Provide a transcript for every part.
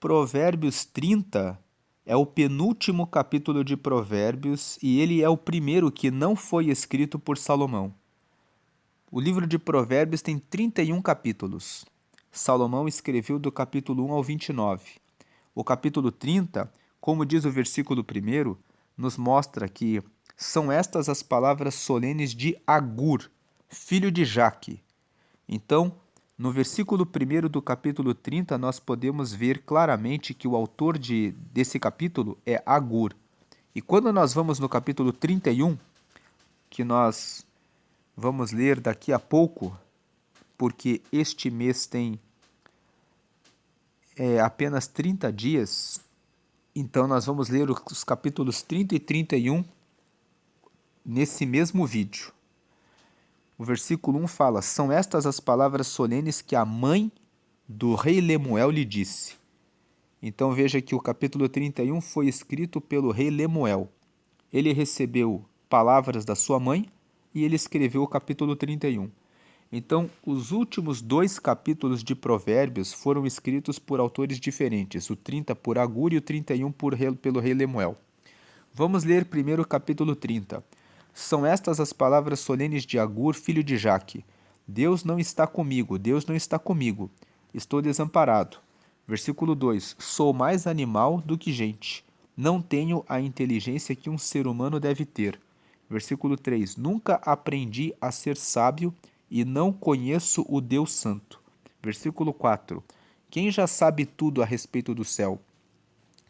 Provérbios 30 é o penúltimo capítulo de Provérbios e ele é o primeiro que não foi escrito por Salomão. O livro de Provérbios tem 31 capítulos. Salomão escreveu do capítulo 1 ao 29. O capítulo 30, como diz o versículo 1, nos mostra que são estas as palavras solenes de Agur, filho de Jaque. Então, no versículo 1 do capítulo 30, nós podemos ver claramente que o autor desse capítulo é Agur. E quando nós vamos no capítulo 31, que nós vamos ler daqui a pouco, porque este mês tem apenas 30 dias, então nós vamos ler os capítulos 30 e 31 nesse mesmo vídeo. O versículo 1 fala: São estas as palavras solenes que a mãe do rei Lemuel lhe disse. Então veja que o capítulo 31 foi escrito pelo rei Lemuel. Ele recebeu palavras da sua mãe e ele escreveu o capítulo 31. Então, os últimos 2 capítulos de Provérbios foram escritos por autores diferentes, o 30 por Agur e o 31 pelo rei Lemuel. Vamos ler primeiro o capítulo 30. São estas as palavras solenes de Agur, filho de Jaque. Deus não está comigo, Deus não está comigo. Estou desamparado. Versículo 2. Sou mais animal do que gente. Não tenho a inteligência que um ser humano deve ter. Versículo 3. Nunca aprendi a ser sábio e não conheço o Deus Santo. Versículo 4. Quem já sabe tudo a respeito do céu?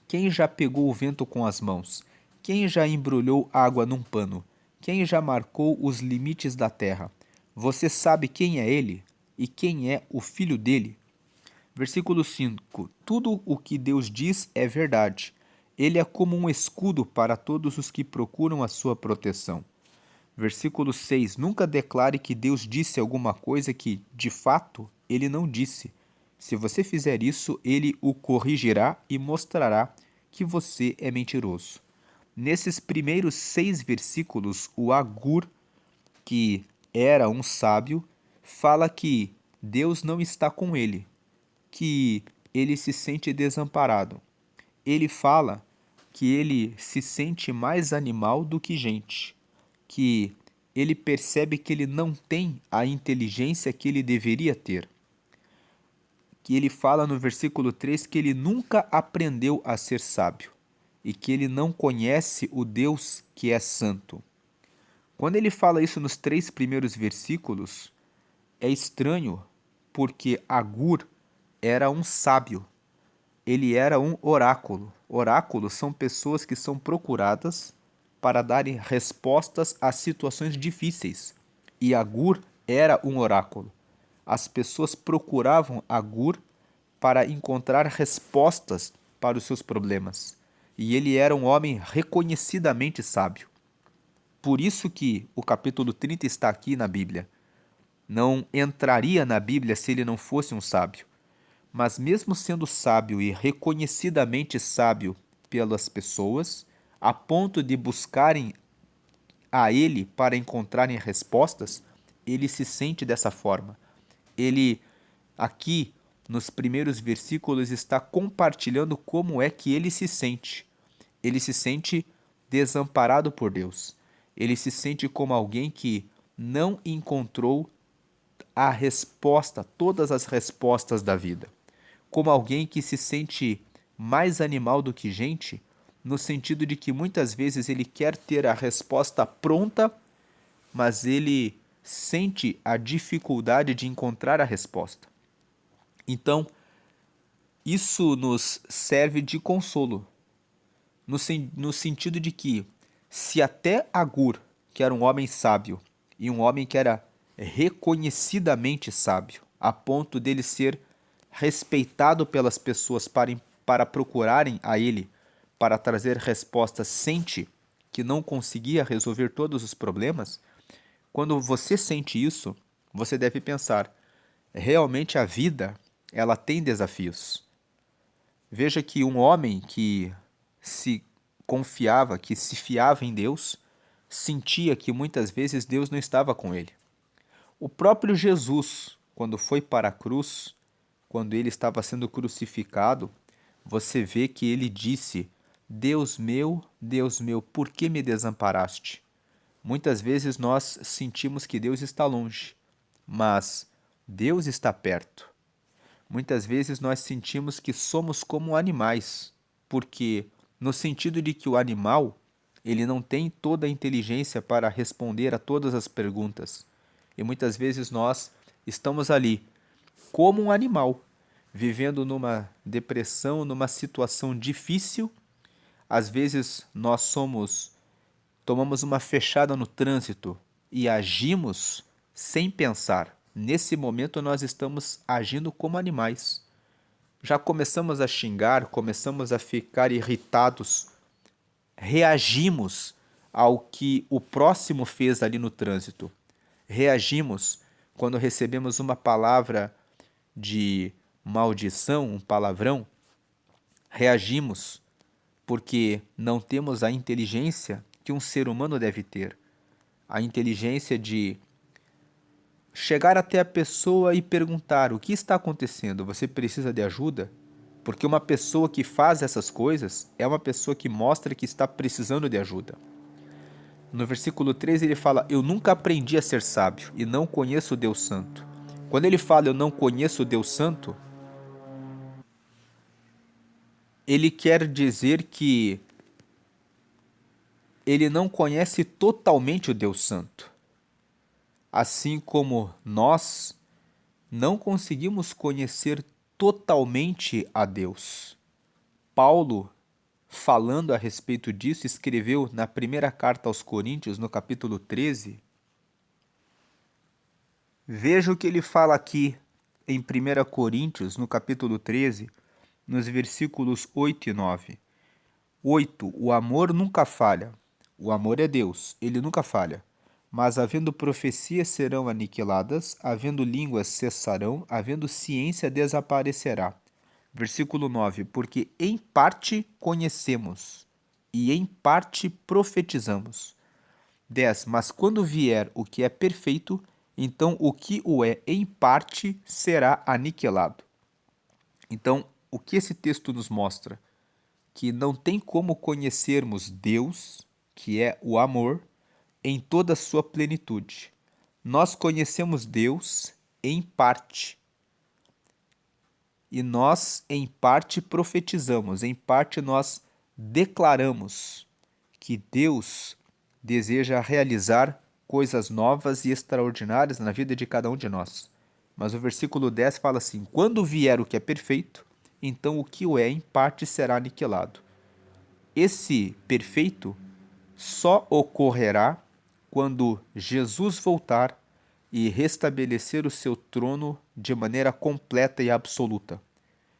Quem já pegou o vento com as mãos? Quem já embrulhou água num pano? Quem já marcou os limites da terra? Você sabe quem é ele? E quem é o filho dele? Versículo 5. Tudo o que Deus diz é verdade. Ele é como um escudo para todos os que procuram a sua proteção. Versículo 6. Nunca declare que Deus disse alguma coisa que, de fato, ele não disse. Se você fizer isso, ele o corrigirá e mostrará que você é mentiroso. Nesses primeiros 6 versículos, o Agur, que era um sábio, fala que Deus não está com ele, que ele se sente desamparado. Ele fala que ele se sente mais animal do que gente, que ele percebe que ele não tem a inteligência que ele deveria ter. Que ele fala no versículo 3 que ele nunca aprendeu a ser sábio e que ele não conhece o Deus que é santo. Quando ele fala isso nos 3 primeiros versículos, é estranho, porque Agur era um sábio, ele era um oráculo. Oráculos são pessoas que são procuradas para darem respostas a situações difíceis. E Agur era um oráculo. As pessoas procuravam Agur para encontrar respostas para os seus problemas. E ele era um homem reconhecidamente sábio. Por isso que o capítulo 30 está aqui na Bíblia. Não entraria na Bíblia se ele não fosse um sábio. Mas mesmo sendo sábio e reconhecidamente sábio pelas pessoas, a ponto de buscarem a ele para encontrarem respostas, ele se sente dessa forma. Ele, aqui, nos primeiros versículos, está compartilhando como é que ele se sente. Ele se sente desamparado por Deus. Ele se sente como alguém que não encontrou a resposta, todas as respostas da vida. Como alguém que se sente mais animal do que gente, no sentido de que muitas vezes ele quer ter a resposta pronta, mas ele sente a dificuldade de encontrar a resposta. Então, isso nos serve de consolo, no sentido de que, se até Agur, que era um homem sábio, e um homem que era reconhecidamente sábio, a ponto dele ser respeitado pelas pessoas para procurarem a ele, para trazer respostas, sente que não conseguia resolver todos os problemas, quando você sente isso, você deve pensar, realmente a vida, ela tem desafios. Veja que um homem que se confiava, que se fiava em Deus, sentia que muitas vezes Deus não estava com ele. O próprio Jesus, quando foi para a cruz, quando ele estava sendo crucificado, você vê que ele disse: Deus meu, por que me desamparaste? Muitas vezes nós sentimos que Deus está longe, mas Deus está perto. Muitas vezes nós sentimos que somos como animais, porque no sentido de que o animal, ele não tem toda a inteligência para responder a todas as perguntas. E muitas vezes nós estamos ali como um animal, vivendo numa depressão, numa situação difícil. Às vezes tomamos uma fechada no trânsito e agimos sem pensar. Nesse momento nós estamos agindo como animais. Já começamos a xingar, começamos a ficar irritados, reagimos ao que o próximo fez ali no trânsito. Reagimos quando recebemos uma palavra de maldição, um palavrão. Reagimos porque não temos a inteligência que um ser humano deve ter. A inteligência de chegar até a pessoa e perguntar: o que está acontecendo? Você precisa de ajuda? Porque uma pessoa que faz essas coisas é uma pessoa que mostra que está precisando de ajuda. No versículo 13 ele fala: eu nunca aprendi a ser sábio e não conheço o Deus Santo. Quando ele fala eu não conheço o Deus Santo, ele quer dizer que ele não conhece totalmente o Deus Santo. Assim como nós não conseguimos conhecer totalmente a Deus. Paulo, falando a respeito disso, escreveu na primeira carta aos Coríntios, no capítulo 13. Veja o que ele fala aqui em 1 Coríntios, no capítulo 13, nos versículos 8 e 9. 8. O amor nunca falha. O amor é Deus, ele nunca falha. Mas havendo profecias serão aniquiladas, havendo línguas cessarão, havendo ciência desaparecerá. Versículo 9. Porque em parte conhecemos e em parte profetizamos. 10. Mas quando vier o que é perfeito, então o que o é em parte será aniquilado. Então, o que esse texto nos mostra? Que não tem como conhecermos Deus, que é o amor, em toda a sua plenitude. Nós conhecemos Deus em parte. E nós, em parte, profetizamos, em parte, nós declaramos que Deus deseja realizar coisas novas e extraordinárias na vida de cada um de nós. Mas o versículo 10 fala assim: quando vier o que é perfeito, então o que o é em parte será aniquilado. Esse perfeito só ocorrerá quando Jesus voltar e restabelecer o seu trono de maneira completa e absoluta.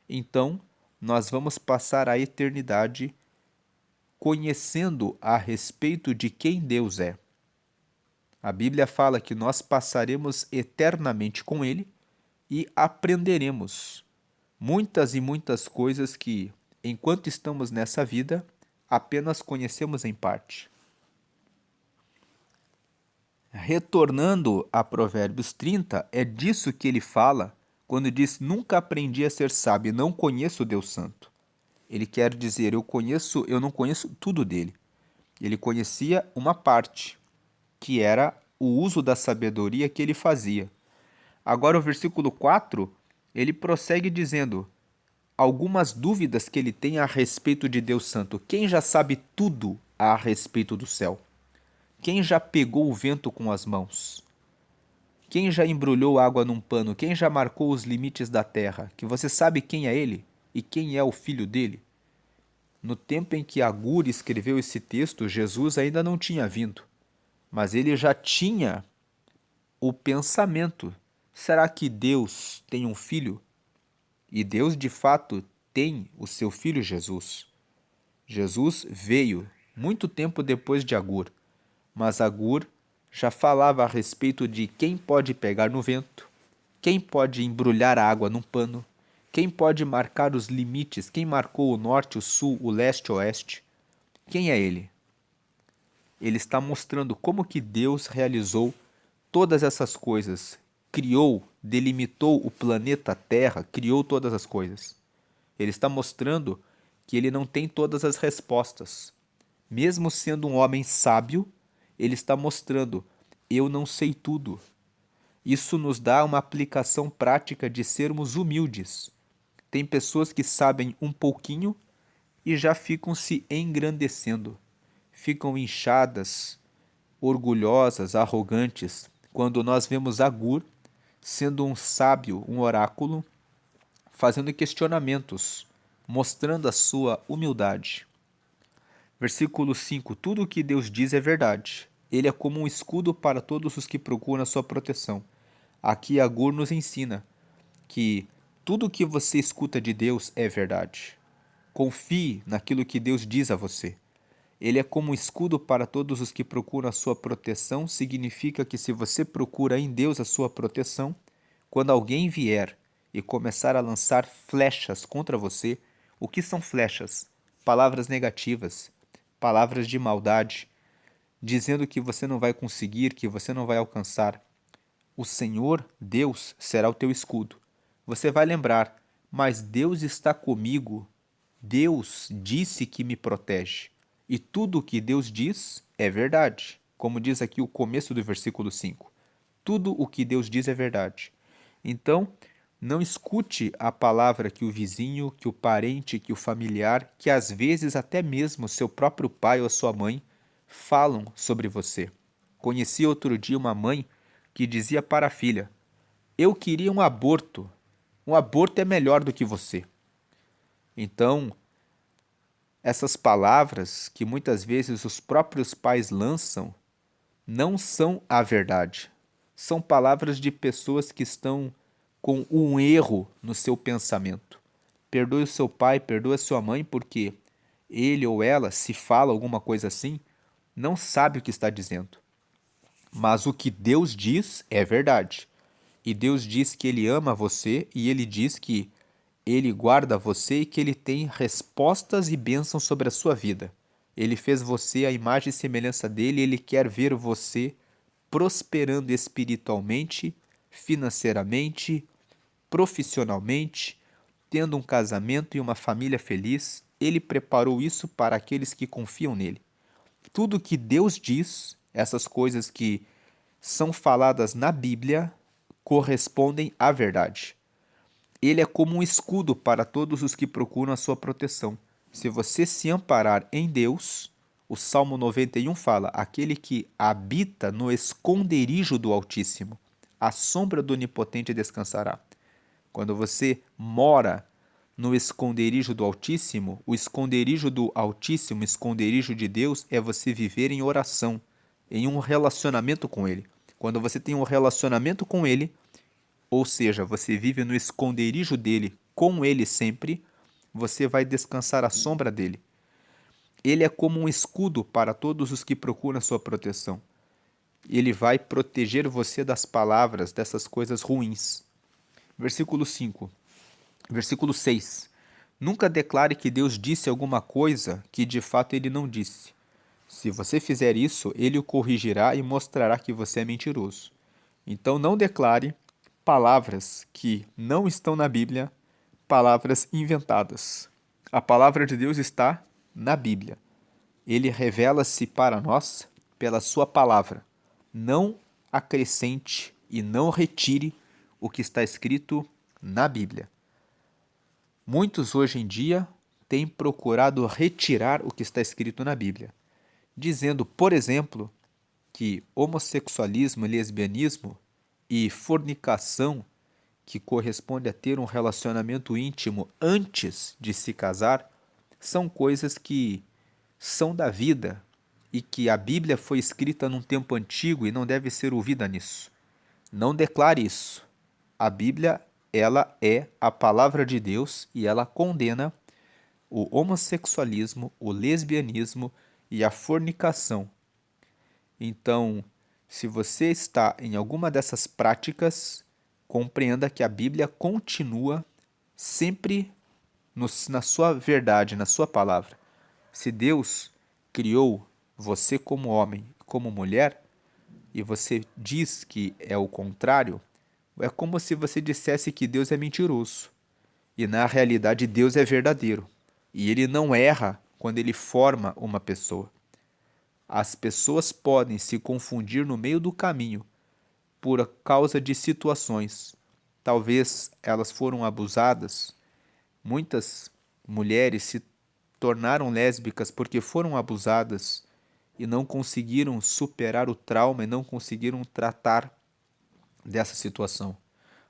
Então, nós vamos passar a eternidade conhecendo a respeito de quem Deus é. A Bíblia fala que nós passaremos eternamente com Ele e aprenderemos muitas e muitas coisas que, enquanto estamos nessa vida, apenas conhecemos em parte. Retornando a Provérbios 30, é disso que ele fala quando diz: nunca aprendi a ser sábio, não conheço o Deus Santo. Ele quer dizer: eu não conheço tudo dele. Ele conhecia uma parte, que era o uso da sabedoria que ele fazia. Agora o versículo 4, ele prossegue dizendo algumas dúvidas que ele tem a respeito de Deus Santo. Quem já sabe tudo a respeito do céu? Quem já pegou o vento com as mãos? Quem já embrulhou água num pano? Quem já marcou os limites da terra? Que você sabe quem é ele e quem é o filho dele? No tempo em que Agur escreveu esse texto, Jesus ainda não tinha vindo, mas ele já tinha o pensamento: será que Deus tem um filho? E Deus de fato tem o seu filho Jesus. Jesus veio muito tempo depois de Agur, mas Agur já falava a respeito de quem pode pegar no vento, quem pode embrulhar a água num pano, quem pode marcar os limites, quem marcou o norte, o sul, o leste, o oeste. Quem é ele? Ele está mostrando como que Deus realizou todas essas coisas, criou, delimitou o planeta Terra, criou todas as coisas. Ele está mostrando que ele não tem todas as respostas. Mesmo sendo um homem sábio, ele está mostrando: eu não sei tudo. Isso nos dá uma aplicação prática de sermos humildes. Tem pessoas que sabem um pouquinho e já ficam se engrandecendo, ficam inchadas, orgulhosas, arrogantes, quando nós vemos Agur sendo um sábio, um oráculo, fazendo questionamentos, mostrando a sua humildade. Versículo 5: tudo o que Deus diz é verdade. Ele é como um escudo para todos os que procuram a sua proteção. Aqui Agur nos ensina que tudo o que você escuta de Deus é verdade. Confie naquilo que Deus diz a você. Ele é como um escudo para todos os que procuram a sua proteção. Significa que se você procura em Deus a sua proteção, quando alguém vier e começar a lançar flechas contra você, o que são flechas? Palavras negativas, palavras de maldade, dizendo que você não vai conseguir, que você não vai alcançar. O Senhor, Deus, será o teu escudo. Você vai lembrar, mas Deus está comigo. Deus disse que me protege. E tudo o que Deus diz é verdade. Como diz aqui o começo do versículo 5. Tudo o que Deus diz é verdade. Então, não escute a palavra que o vizinho, que o parente, que o familiar, que às vezes até mesmo seu próprio pai ou a sua mãe falam sobre você. Conheci outro dia uma mãe que dizia para a filha: eu queria um aborto. Um aborto é melhor do que você. Então, essas palavras que muitas vezes os próprios pais lançam não são a verdade. São palavras de pessoas que estão com um erro no seu pensamento. Perdoe o seu pai, perdoe a sua mãe, porque ele ou ela, se fala alguma coisa assim, não sabe o que está dizendo. Mas o que Deus diz é verdade. E Deus diz que Ele ama você e Ele diz que Ele guarda você e que Ele tem respostas e bênçãos sobre a sua vida. Ele fez você à imagem e semelhança dele e Ele quer ver você prosperando espiritualmente, financeiramente, profissionalmente, tendo um casamento e uma família feliz. Ele preparou isso para aqueles que confiam nele. Tudo que Deus diz, essas coisas que são faladas na Bíblia, correspondem à verdade. Ele é como um escudo para todos os que procuram a sua proteção. Se você se amparar em Deus, o Salmo 91 fala: aquele que habita no esconderijo do Altíssimo, à sombra do Onipotente descansará. Quando você mora no esconderijo do Altíssimo, o esconderijo do Altíssimo, o esconderijo de Deus, é você viver em oração, em um relacionamento com Ele. Quando você tem um relacionamento com Ele, ou seja, você vive no esconderijo dele, com ele sempre, você vai descansar à sombra dele. Ele é como um escudo para todos os que procuram a sua proteção. Ele vai proteger você das palavras, dessas coisas ruins. Versículo 5. Versículo 6. Nunca declare que Deus disse alguma coisa que de fato ele não disse. Se você fizer isso, ele o corrigirá e mostrará que você é mentiroso. Então não declare palavras que não estão na Bíblia, palavras inventadas. A palavra de Deus está na Bíblia. Ele revela-se para nós pela sua palavra. Não acrescente e não retire o que está escrito na Bíblia. Muitos hoje em dia têm procurado retirar o que está escrito na Bíblia, dizendo, por exemplo, que homossexualismo, lesbianismo e fornicação, que corresponde a ter um relacionamento íntimo antes de se casar, são coisas que são da vida e que a Bíblia foi escrita num tempo antigo e não deve ser ouvida nisso. Não declare isso. A Bíblia, ela é a palavra de Deus e ela condena o homossexualismo, o lesbianismo e a fornicação. Então, se você está em alguma dessas práticas, compreenda que a Bíblia continua sempre na sua verdade, na sua palavra. Se Deus criou você como homem e como mulher, e você diz que é o contrário, é como se você dissesse que Deus é mentiroso. E na realidade Deus é verdadeiro. E ele não erra quando ele forma uma pessoa. As pessoas podem se confundir no meio do caminho por causa de situações. Talvez elas foram abusadas. Muitas mulheres se tornaram lésbicas porque foram abusadas e não conseguiram superar o trauma e não conseguiram tratar dessa situação.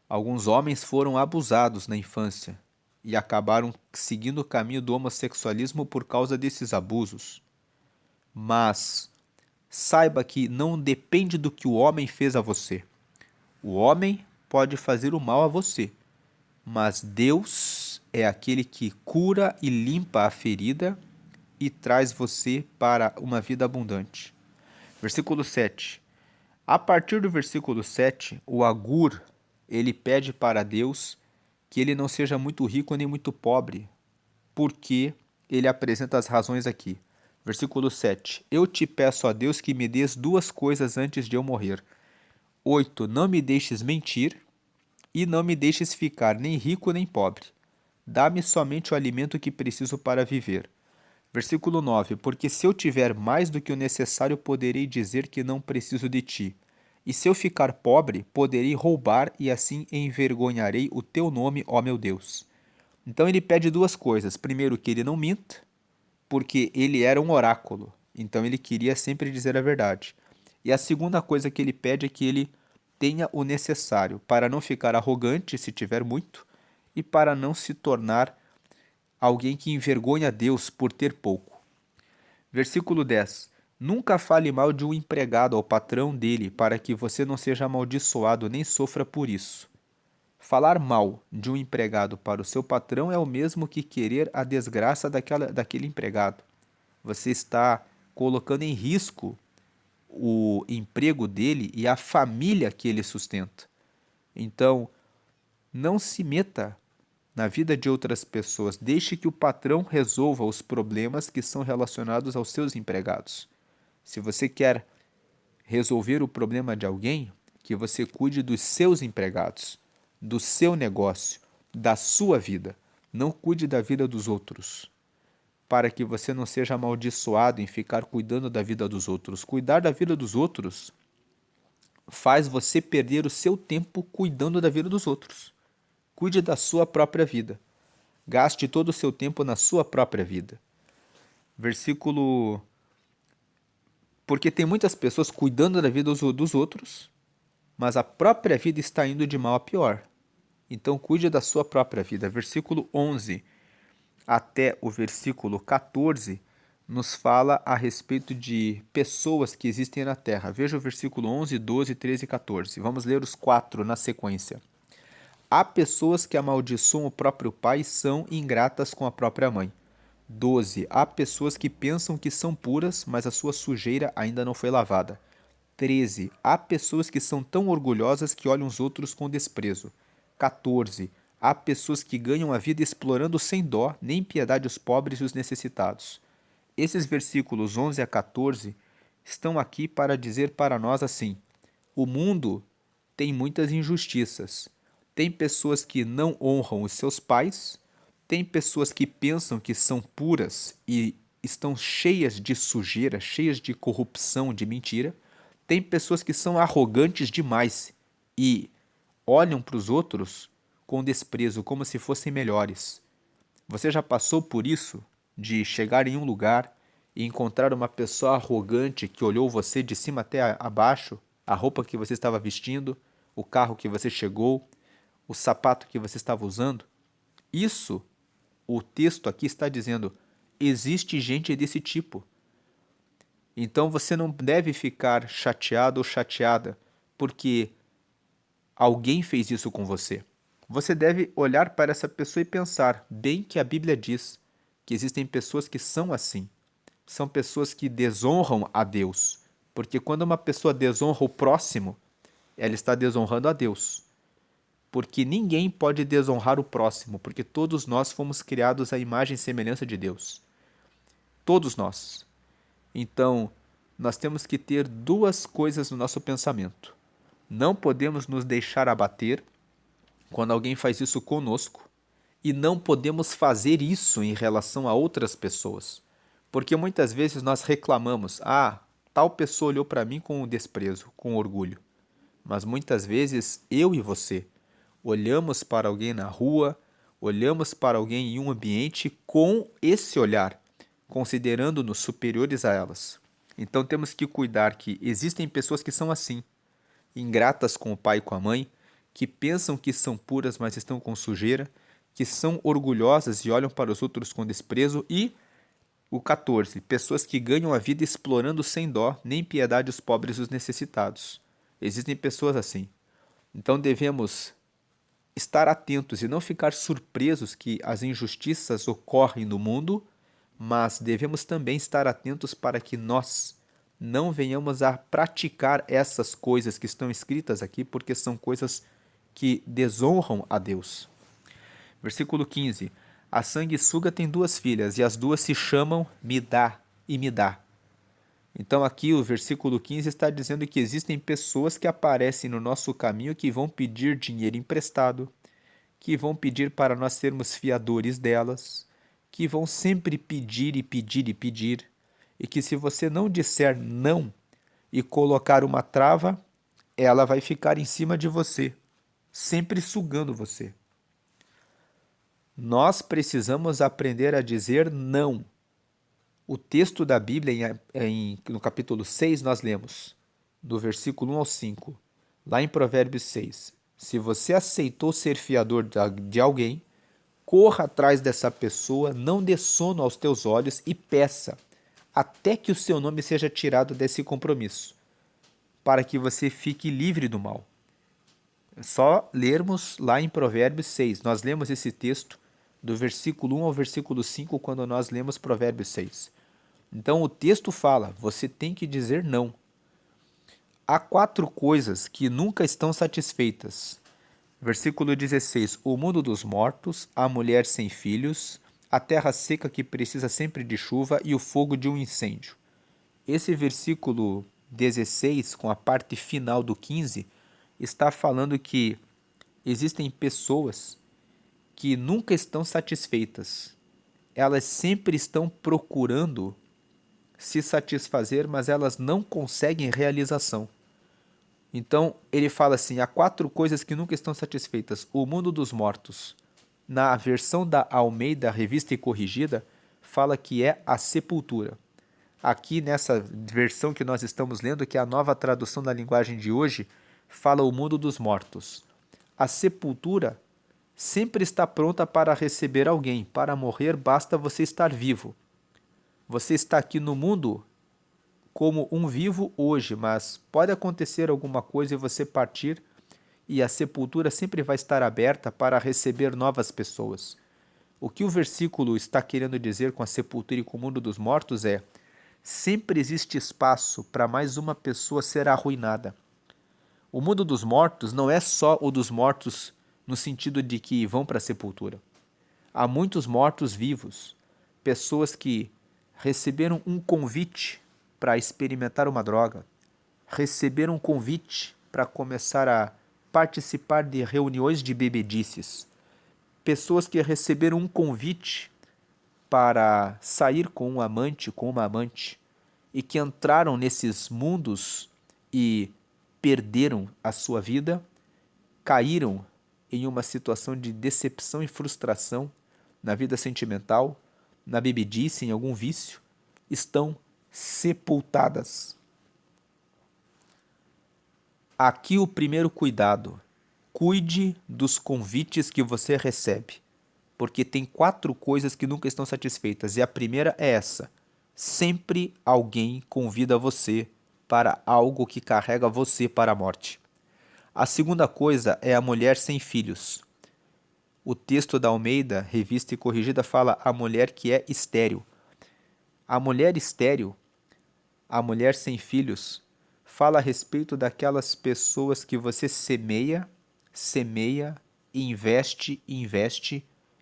Alguns homens foram abusados na infância e acabaram seguindo o caminho do homossexualismo por causa desses abusos. Mas saiba que não depende do que o homem fez a você. O homem pode fazer o mal a você, mas Deus é aquele que cura e limpa a ferida e traz você para uma vida abundante. Versículo 7. A partir do versículo 7, o Agur, ele pede para Deus que ele não seja muito rico nem muito pobre, porque ele apresenta as razões aqui. Versículo 7. Eu te peço a Deus que me des duas coisas antes de eu morrer. 8. Não me deixes mentir e não me deixes ficar nem rico nem pobre. Dá-me somente o alimento que preciso para viver. Versículo 9. Porque se eu tiver mais do que o necessário, poderei dizer que não preciso de ti. E se eu ficar pobre, poderei roubar e assim envergonharei o teu nome, ó meu Deus. Então ele pede duas coisas. Primeiro, que ele não minta, porque ele era um oráculo. Então ele queria sempre dizer a verdade. E a segunda coisa que ele pede é que ele tenha o necessário para não ficar arrogante se tiver muito e para não se tornar alguém que envergonha Deus por ter pouco. Versículo 10. Nunca fale mal de um empregado ao patrão dele, para que você não seja amaldiçoado nem sofra por isso. Falar mal de um empregado para o seu patrão é o mesmo que querer a desgraça daquele empregado. Você está colocando em risco o emprego dele e a família que ele sustenta. Então, não se meta na vida de outras pessoas. Deixe que o patrão resolva os problemas que são relacionados aos seus empregados. Se você quer resolver o problema de alguém, que você cuide dos seus empregados, do seu negócio, da sua vida. Não cuide da vida dos outros, para que você não seja amaldiçoado em ficar cuidando da vida dos outros. Cuidar da vida dos outros faz você perder o seu tempo cuidando da vida dos outros. Cuide da sua própria vida. Gaste todo o seu tempo na sua própria vida. Versículo. Porque tem muitas pessoas cuidando da vida dos outros, mas a própria vida está indo de mal a pior. Então cuide da sua própria vida. Versículo 11 até o versículo 14 nos fala a respeito de pessoas que existem na terra. Veja o versículo 11, 12, 13 e 14. Vamos ler os quatro na sequência. Há pessoas que amaldiçoam o próprio pai e são ingratas com a própria mãe. 12. Há pessoas que pensam que são puras, mas a sua sujeira ainda não foi lavada. 13. Há pessoas que são tão orgulhosas que olham os outros com desprezo. 14. Há pessoas que ganham a vida explorando sem dó nem piedade os pobres e os necessitados. Esses versículos 11 a 14 estão aqui para dizer para nós assim: o mundo tem muitas injustiças. Tem pessoas que não honram os seus pais, tem pessoas que pensam que são puras e estão cheias de sujeira, cheias de corrupção, de mentira. Tem pessoas que são arrogantes demais e olham para os outros com desprezo, como se fossem melhores. Você já passou por isso? De chegar em um lugar e encontrar uma pessoa arrogante que olhou você de cima até abaixo, a roupa que você estava vestindo, o carro que você chegou, o sapato que você estava usando? Isso, o texto aqui está dizendo, existe gente desse tipo. Então você não deve ficar chateado ou chateada porque alguém fez isso com você. Você deve olhar para essa pessoa e pensar, bem que a Bíblia diz que existem pessoas que são assim. São pessoas que desonram a Deus. Porque quando uma pessoa desonra o próximo, ela está desonrando a Deus. Porque ninguém pode desonrar o próximo, porque todos nós fomos criados à imagem e semelhança de Deus. Todos nós. Então, nós temos que ter duas coisas no nosso pensamento. Não podemos nos deixar abater quando alguém faz isso conosco e não podemos fazer isso em relação a outras pessoas. Porque muitas vezes nós reclamamos: ah, tal pessoa olhou para mim com desprezo, com orgulho. Mas muitas vezes eu e você olhamos para alguém na rua, olhamos para alguém em um ambiente com esse olhar, considerando-nos superiores a elas. Então temos que cuidar que existem pessoas que são assim, ingratas com o pai e com a mãe, que pensam que são puras, mas estão com sujeira, que são orgulhosas e olham para os outros com desprezo, e o 14, pessoas que ganham a vida explorando sem dó nem piedade os pobres e os necessitados. Existem pessoas assim. Então devemos estar atentos e não ficar surpresos que as injustiças ocorrem no mundo, mas devemos também estar atentos para que nós não venhamos a praticar essas coisas que estão escritas aqui, porque são coisas que desonram a Deus. Versículo 15. A sanguessuga tem duas filhas, e as duas se chamam Midá e Midá. Então aqui o versículo 15 está dizendo que existem pessoas que aparecem no nosso caminho que vão pedir dinheiro emprestado, que vão pedir para nós sermos fiadores delas, que vão sempre pedir e pedir e pedir, e que se você não disser não e colocar uma trava, ela vai ficar em cima de você, sempre sugando você. Nós precisamos aprender a dizer não. O texto da Bíblia, no capítulo 6, nós lemos, do versículo 1 ao 5, lá em Provérbios 6. Se você aceitou ser fiador de alguém, corra atrás dessa pessoa, não dê sono aos teus olhos e peça, até que o seu nome seja tirado desse compromisso, para que você fique livre do mal. É só lermos lá em Provérbios 6. Nós lemos esse texto do versículo 1 ao versículo 5 quando nós lemos Provérbios 6. Então o texto fala, você tem que dizer não. Há 4 coisas que nunca estão satisfeitas. Versículo 16, o mundo dos mortos, a mulher sem filhos, a terra seca que precisa sempre de chuva e o fogo de um incêndio. Esse versículo 16, com a parte final do 15, está falando que existem pessoas que nunca estão satisfeitas. Elas sempre estão procurando se satisfazer, mas elas não conseguem realização. Então, ele fala assim, há 4 coisas que nunca estão satisfeitas. O mundo dos mortos. Na versão da Almeida, revista e corrigida, fala que é a sepultura. Aqui nessa versão que nós estamos lendo, que é a nova tradução da linguagem de hoje, fala o mundo dos mortos. A sepultura sempre está pronta para receber alguém. Para morrer, basta você estar vivo. Você está aqui no mundo como um vivo hoje, mas pode acontecer alguma coisa e você partir, e a sepultura sempre vai estar aberta para receber novas pessoas. O que o versículo está querendo dizer com a sepultura e com o mundo dos mortos é: sempre existe espaço para mais uma pessoa ser arruinada. O mundo dos mortos não é só o dos mortos no sentido de que vão para a sepultura. Há muitos mortos vivos, pessoas que receberam um convite para experimentar uma droga, receberam um convite para começar a participar de reuniões de bebedices, pessoas que receberam um convite para sair com um amante, com uma amante, e que entraram nesses mundos e perderam a sua vida, caíram em uma situação de decepção e frustração na vida sentimental, na bebedice, em algum vício, estão sepultadas. Aqui o primeiro cuidado: cuide dos convites que você recebe, porque tem 4 coisas que nunca estão satisfeitas, e a primeira é essa: sempre alguém convida você para algo que carrega você para a morte. A segunda coisa é a mulher sem filhos. O texto da Almeida, revista e corrigida, fala a mulher que é estéril. A mulher estéril, a mulher sem filhos, fala a respeito daquelas pessoas que você semeia, investe,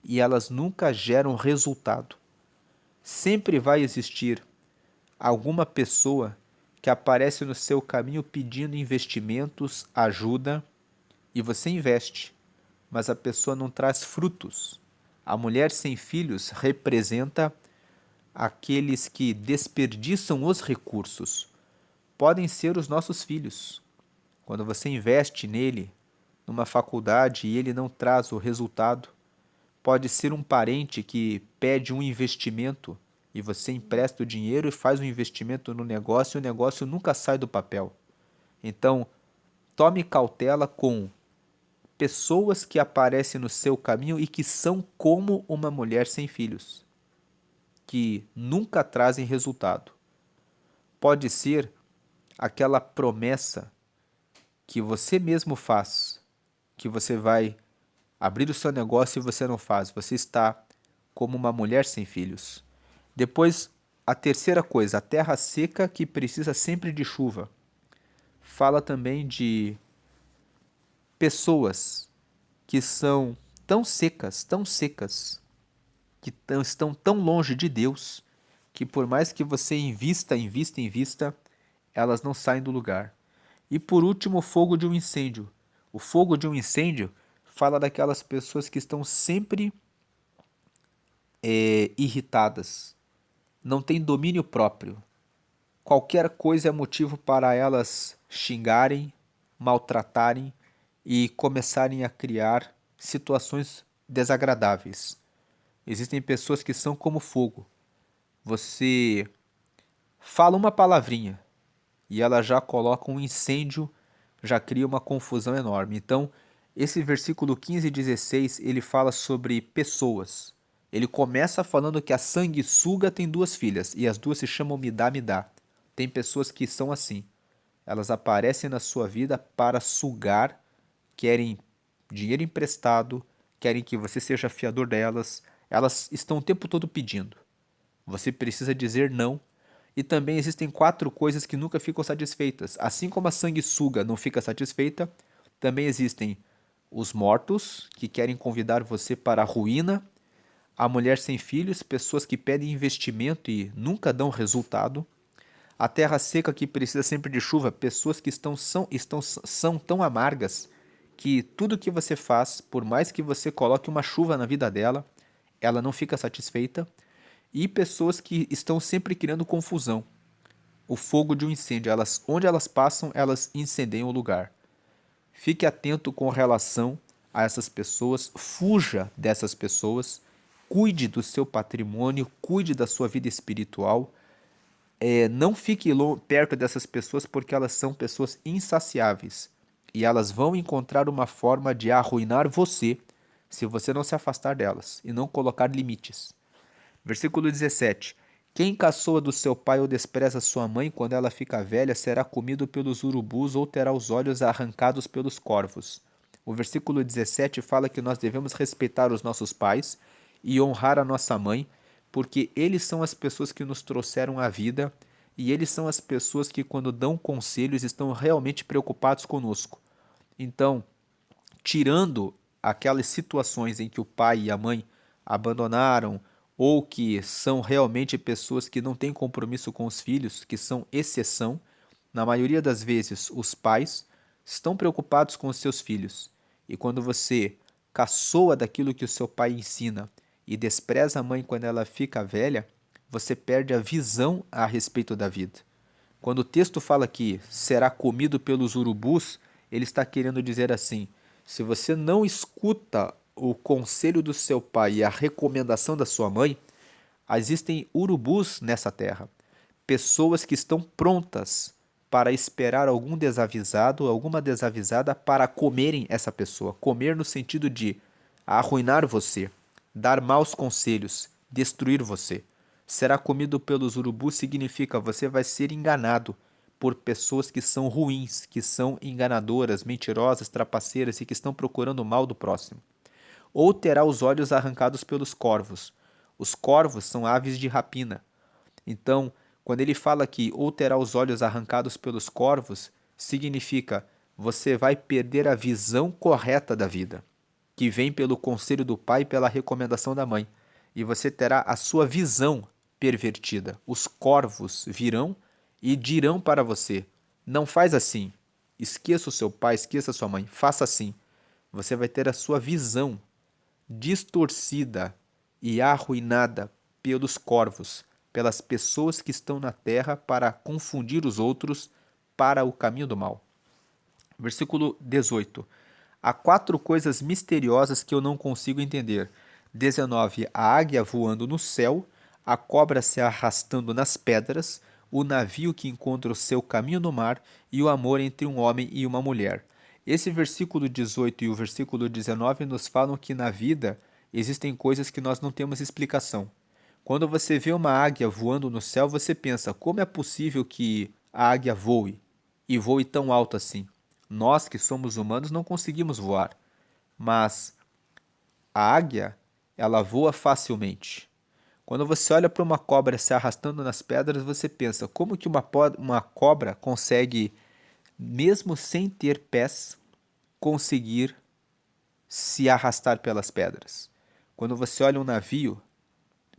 e elas nunca geram resultado. Sempre vai existir alguma pessoa que aparece no seu caminho pedindo investimentos, ajuda, e você investe, mas a pessoa não traz frutos. A mulher sem filhos representa aqueles que desperdiçam os recursos. Podem ser os nossos filhos. Quando você investe nele, numa faculdade, e ele não traz o resultado, pode ser um parente que pede um investimento e você empresta o dinheiro e faz um investimento no negócio e o negócio nunca sai do papel. Então, tome cautela com pessoas que aparecem no seu caminho e que são como uma mulher sem filhos, que nunca trazem resultado. Pode ser aquela promessa que você mesmo faz, que você vai abrir o seu negócio e você não faz. Você está como uma mulher sem filhos. Depois, a terceira coisa, a terra seca que precisa sempre de chuva. Fala também de pessoas que são tão secas, que estão tão longe de Deus, que por mais que você invista, elas não saem do lugar. E por último, o fogo de um incêndio. O fogo de um incêndio fala daquelas pessoas que estão sempre irritadas, não têm domínio próprio. Qualquer coisa é motivo para elas xingarem, maltratarem e começarem a criar situações desagradáveis. Existem pessoas que são como fogo. Você fala uma palavrinha e ela já coloca um incêndio, já cria uma confusão enorme. Então, esse versículo 15 e 16, ele fala sobre pessoas. Ele começa falando que a sanguessuga tem duas filhas e as duas se chamam Midá, Midá. Tem pessoas que são assim. Elas aparecem na sua vida para sugar, querem dinheiro emprestado, querem que você seja fiador delas. Elas estão o tempo todo pedindo. Você precisa dizer não. E também existem 4 coisas que nunca ficam satisfeitas. Assim como a sanguessuga não fica satisfeita, também existem os mortos, que querem convidar você para a ruína, a mulher sem filhos, pessoas que pedem investimento e nunca dão resultado, a terra seca que precisa sempre de chuva, pessoas que são tão amargas que tudo que você faz, por mais que você coloque uma chuva na vida dela, ela não fica satisfeita, e pessoas que estão sempre criando confusão. O fogo de um incêndio, onde elas passam, elas incendeiam o lugar. Fique atento com relação a essas pessoas, fuja dessas pessoas, cuide do seu patrimônio, cuide da sua vida espiritual. Não fique perto dessas pessoas porque elas são pessoas insaciáveis e elas vão encontrar uma forma de arruinar você se você não se afastar delas e não colocar limites. Versículo 17. Quem caçoa do seu pai ou despreza sua mãe quando ela fica velha será comido pelos urubus ou terá os olhos arrancados pelos corvos. O versículo 17 fala que nós devemos respeitar os nossos pais e honrar a nossa mãe, porque eles são as pessoas que nos trouxeram a vida e eles são as pessoas que, quando dão conselhos, estão realmente preocupados conosco. Então, tirando aquelas situações em que o pai e a mãe abandonaram ou que são realmente pessoas que não têm compromisso com os filhos, que são exceção, na maioria das vezes os pais estão preocupados com os seus filhos. E quando você caçoa daquilo que o seu pai ensina e despreza a mãe quando ela fica velha, você perde a visão a respeito da vida. Quando o texto fala que será comido pelos urubus, ele está querendo dizer assim: se você não escuta o conselho do seu pai e a recomendação da sua mãe, existem urubus nessa terra, pessoas que estão prontas para esperar algum desavisado, alguma desavisada para comerem essa pessoa. Comer no sentido de arruinar você, dar maus conselhos, destruir você. Será comido pelos urubus significa você vai ser enganado por pessoas que são ruins, que são enganadoras, mentirosas, trapaceiras e que estão procurando o mal do próximo. Ou terá os olhos arrancados pelos corvos. Os corvos são aves de rapina. Então, quando ele fala aqui, ou terá os olhos arrancados pelos corvos, significa você vai perder a visão correta da vida, que vem pelo conselho do pai e pela recomendação da mãe. E você terá a sua visão pervertida. Os corvos virão e dirão para você: não faz assim. Esqueça o seu pai, esqueça a sua mãe, faça assim. Você vai ter a sua visão distorcida e arruinada pelos corvos, pelas pessoas que estão na terra para confundir os outros para o caminho do mal. Versículo 18. Há 4 coisas misteriosas que eu não consigo entender. 19. A águia voando no céu, a cobra se arrastando nas pedras, o navio que encontra o seu caminho no mar e o amor entre um homem e uma mulher. Esse versículo 18 e o versículo 19 nos falam que na vida existem coisas que nós não temos explicação. Quando você vê uma águia voando no céu, você pensa, como é possível que a águia voe e voe tão alto assim? Nós que somos humanos não conseguimos voar, mas a águia, ela voa facilmente. Quando você olha para uma cobra se arrastando nas pedras, você pensa, como que uma cobra consegue, mesmo sem ter pés, conseguir se arrastar pelas pedras? Quando você olha um navio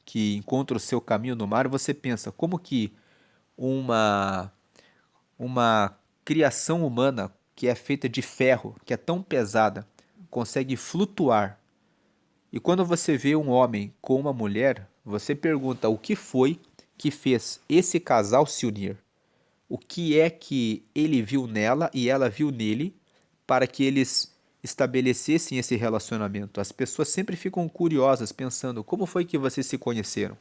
que encontra o seu caminho no mar, você pensa, como que uma uma criação humana que é feita de ferro, que é tão pesada, consegue flutuar. E quando você vê um homem com uma mulher, você pergunta o que foi que fez esse casal se unir? O que é que ele viu nela e ela viu nele para que eles estabelecessem esse relacionamento? As pessoas sempre ficam curiosas pensando como foi que vocês se conheceram?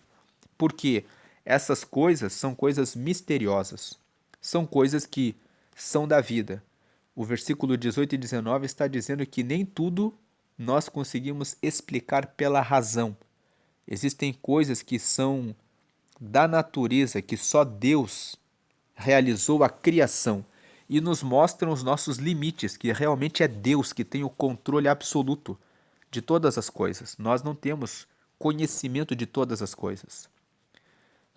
Porque essas coisas são coisas misteriosas. São coisas que são da vida. O versículo 18 e 19 está dizendo que nem tudo nós conseguimos explicar pela razão. Existem coisas que são da natureza, que só Deus realizou a criação e nos mostram os nossos limites, que realmente é Deus que tem o controle absoluto de todas as coisas. Nós não temos conhecimento de todas as coisas.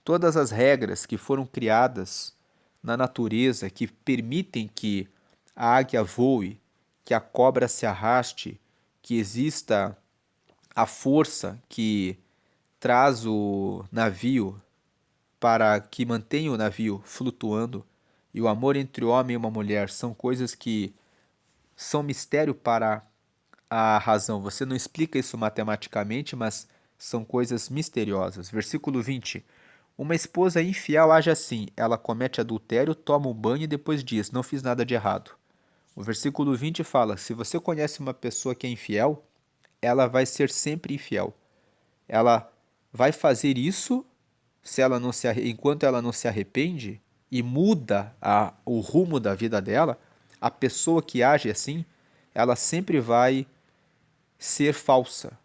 Todas as regras que foram criadas na natureza que permitem que a águia voe, que a cobra se arraste, que exista a força que traz o navio para que mantenha o navio flutuando e o amor entre o homem e uma mulher são coisas que são mistério para a razão. Você não explica isso matematicamente, mas são coisas misteriosas. Versículo 20. Uma esposa infiel age assim, ela comete adultério, toma um banho e depois diz, não fiz nada de errado. O versículo 20 fala, se você conhece uma pessoa que é infiel, ela vai ser sempre infiel. Ela vai fazer isso se ela não se, enquanto ela não se arrepende e muda o rumo da vida dela, a pessoa que age assim, ela sempre vai ser falsa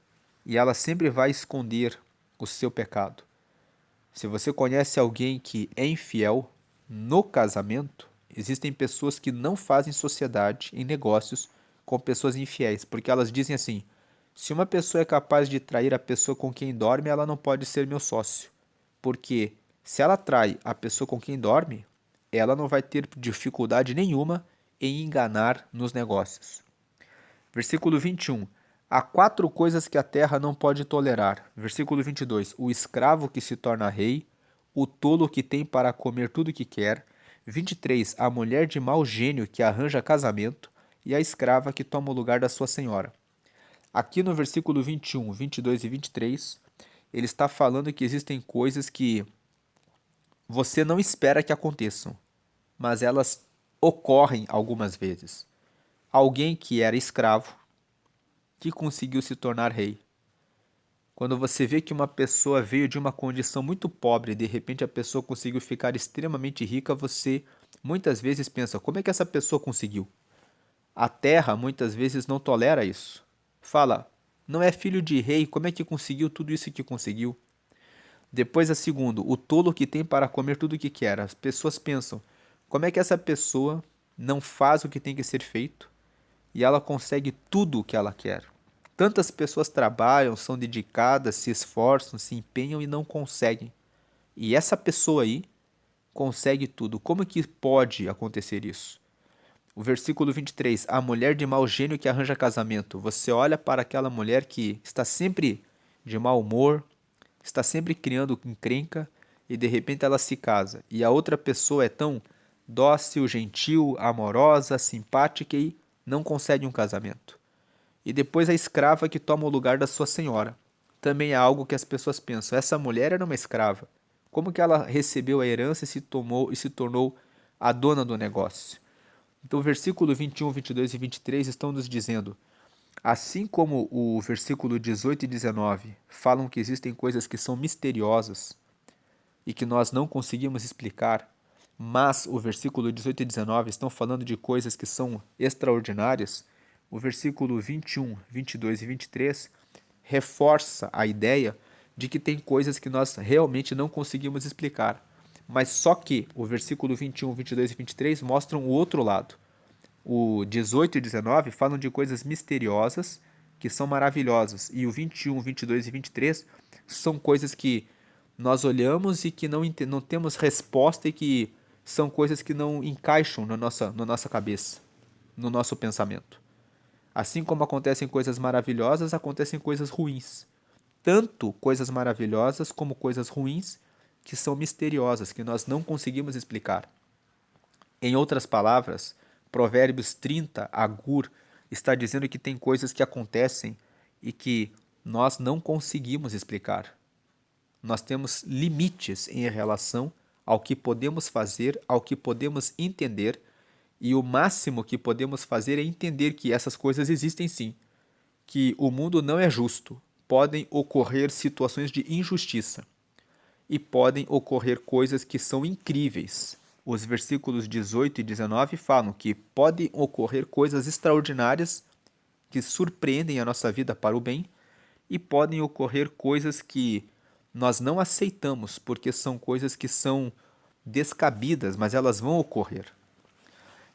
e ela sempre vai esconder o seu pecado. Se você conhece alguém que é infiel no casamento, existem pessoas que não fazem sociedade em negócios com pessoas infiéis, porque elas dizem assim: se uma pessoa é capaz de trair a pessoa com quem dorme, ela não pode ser meu sócio. Porque se ela trai a pessoa com quem dorme, ela não vai ter dificuldade nenhuma em enganar nos negócios. Versículo 21. Há 4 coisas que a terra não pode tolerar. Versículo 22. O escravo que se torna rei, o tolo que tem para comer tudo o que quer. 23. A mulher de mau gênio que arranja casamento e a escrava que toma o lugar da sua senhora. Aqui no versículo 21, 22 e 23, ele está falando que existem coisas que você não espera que aconteçam, mas elas ocorrem algumas vezes. Alguém que era escravo, que conseguiu se tornar rei. Quando você vê que uma pessoa veio de uma condição muito pobre e de repente a pessoa conseguiu ficar extremamente rica, você muitas vezes pensa, como é que essa pessoa conseguiu? A terra muitas vezes não tolera isso. Fala, não é filho de rei, como é que conseguiu tudo isso que conseguiu? Depois a segundo, o tolo que tem para comer tudo o que quer. As pessoas pensam, como é que essa pessoa não faz o que tem que ser feito e ela consegue tudo o que ela quer? Tantas pessoas trabalham, são dedicadas, se esforçam, se empenham e não conseguem. E essa pessoa aí consegue tudo. Como que pode acontecer isso? O versículo 23, a mulher de mau gênio que arranja casamento. Você olha para aquela mulher que está sempre de mau humor, está sempre criando encrenca e de repente ela se casa. E a outra pessoa é tão dócil, gentil, amorosa, simpática e não consegue um casamento. E depois a escrava que toma o lugar da sua senhora. Também é algo que as pessoas pensam. Essa mulher era uma escrava. Como que ela recebeu a herança e se tornou a dona do negócio? Então, o versículo 21, 22 e 23 estão nos dizendo: assim como o versículo 18 e 19 falam que existem coisas que são misteriosas e que nós não conseguimos explicar, mas o versículo 18 e 19 estão falando de coisas que são extraordinárias, o versículo 21, 22 e 23 reforça a ideia de que tem coisas que nós realmente não conseguimos explicar. Mas só que o versículo 21, 22 e 23 mostram o outro lado. O 18 e 19 falam de coisas misteriosas que são maravilhosas. E o 21, 22 e 23 são coisas que nós olhamos e que não temos resposta e que são coisas que não encaixam na nossa cabeça, no nosso pensamento. Assim como acontecem coisas maravilhosas, acontecem coisas ruins. Tanto coisas maravilhosas como coisas ruins que são misteriosas, que nós não conseguimos explicar. Em outras palavras, Provérbios 30, Agur, está dizendo que tem coisas que acontecem e que nós não conseguimos explicar. Nós temos limites em relação ao que podemos fazer, ao que podemos entender, e o máximo que podemos fazer é entender que essas coisas existem sim, que o mundo não é justo, podem ocorrer situações de injustiça e podem ocorrer coisas que são incríveis. Os versículos 18 e 19 falam que podem ocorrer coisas extraordinárias que surpreendem a nossa vida para o bem e podem ocorrer coisas que nós não aceitamos porque são coisas que são descabidas, mas elas vão ocorrer.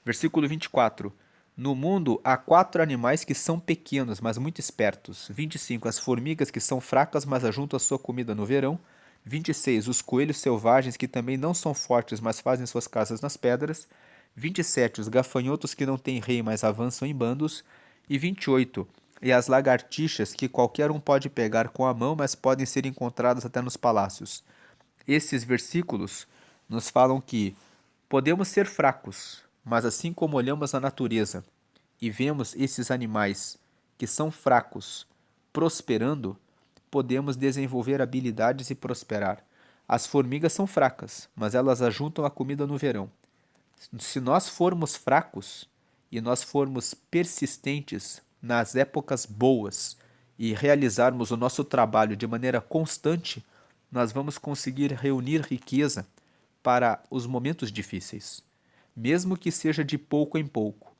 Versículo 24. No mundo há 4 animais que são pequenos, mas muito espertos. 25. As formigas que são fracas, mas ajuntam a sua comida no verão. 26. Os coelhos selvagens que também não são fortes, mas fazem suas casas nas pedras. 27. Os gafanhotos que não têm rei, mas avançam em bandos. E 28. E as lagartixas que qualquer um pode pegar com a mão, mas podem ser encontradas até nos palácios. Esses versículos nos falam que podemos ser fracos, mas assim como olhamos a natureza e vemos esses animais que são fracos prosperando, podemos desenvolver habilidades e prosperar. As formigas são fracas, mas elas ajuntam a comida no verão. Se nós formos fracos e nós formos persistentes nas épocas boas e realizarmos o nosso trabalho de maneira constante, nós vamos conseguir reunir riqueza para os momentos difíceis, mesmo que seja de pouco em pouco.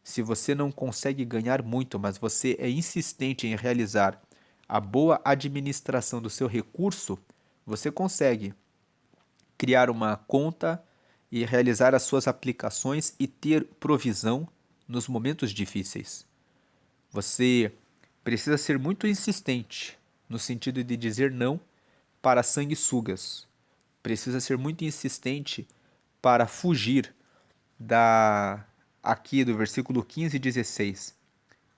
Se você não consegue ganhar muito, mas você é insistente em realizar a boa administração do seu recurso, você consegue criar uma conta e realizar as suas aplicações e ter provisão nos momentos difíceis. Você precisa ser muito insistente no sentido de dizer não para sanguessugas. Precisa ser muito insistente para fugir da aqui do versículo 15 e 16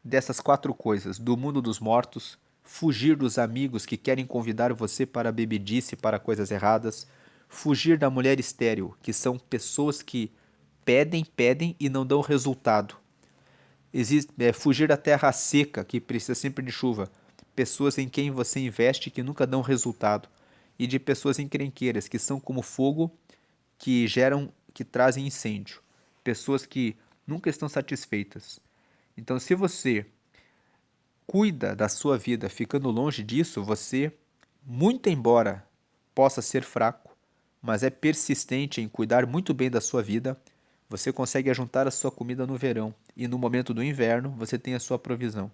dessas 4 coisas: do mundo dos mortos, fugir dos amigos que querem convidar você para bebedice, para coisas erradas, fugir da mulher estéril, que são pessoas que pedem e não dão resultado. Fugir da terra seca, que precisa sempre de chuva, pessoas em quem você investe que nunca dão resultado, e de pessoas encrenqueiras, que são como fogo que trazem incêndio, pessoas que nunca estão satisfeitas. Então, se você cuida da sua vida ficando longe disso, você, muito embora possa ser fraco, mas é persistente em cuidar muito bem da sua vida, você consegue ajuntar a sua comida no verão e no momento do inverno você tem a sua provisão.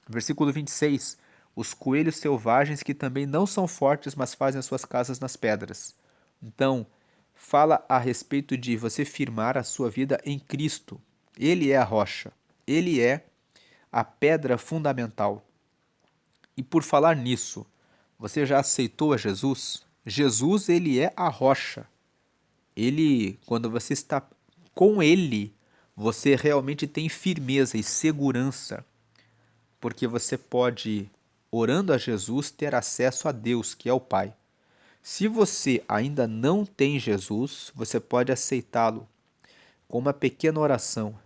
Versículo 26. Os coelhos selvagens que também não são fortes, mas fazem as suas casas nas pedras. Então, fala a respeito de você firmar a sua vida em Cristo. Ele é a rocha. Ele é a pedra fundamental. E por falar nisso, você já aceitou a Jesus? Jesus, ele é a rocha. Ele, quando você está com ele, você realmente tem firmeza e segurança, porque você pode, orando a Jesus, ter acesso a Deus, que é o Pai. Se você ainda não tem Jesus, você pode aceitá-lo com uma pequena oração.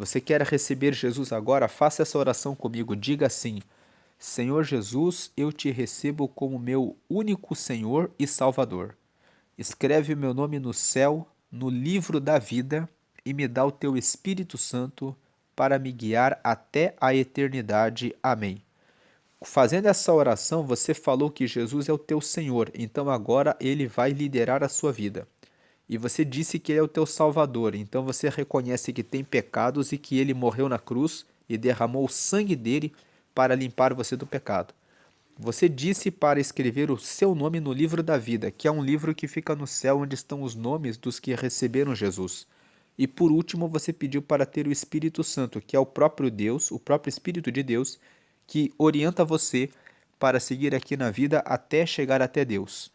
Você quer receber Jesus agora? Faça essa oração comigo. Diga assim: Senhor Jesus, eu te recebo como meu único Senhor e Salvador. Escreve o meu nome no céu, no livro da vida, e me dá o teu Espírito Santo para me guiar até a eternidade. Amém. Fazendo essa oração, você falou que Jesus é o teu Senhor, então agora ele vai liderar a sua vida. E você disse que ele é o teu Salvador, então você reconhece que tem pecados e que ele morreu na cruz e derramou o sangue dele para limpar você do pecado. Você disse para escrever o seu nome no livro da vida, que é um livro que fica no céu onde estão os nomes dos que receberam Jesus. E por último, você pediu para ter o Espírito Santo, que é o próprio Deus, o próprio Espírito de Deus, que orienta você para seguir aqui na vida até chegar até Deus.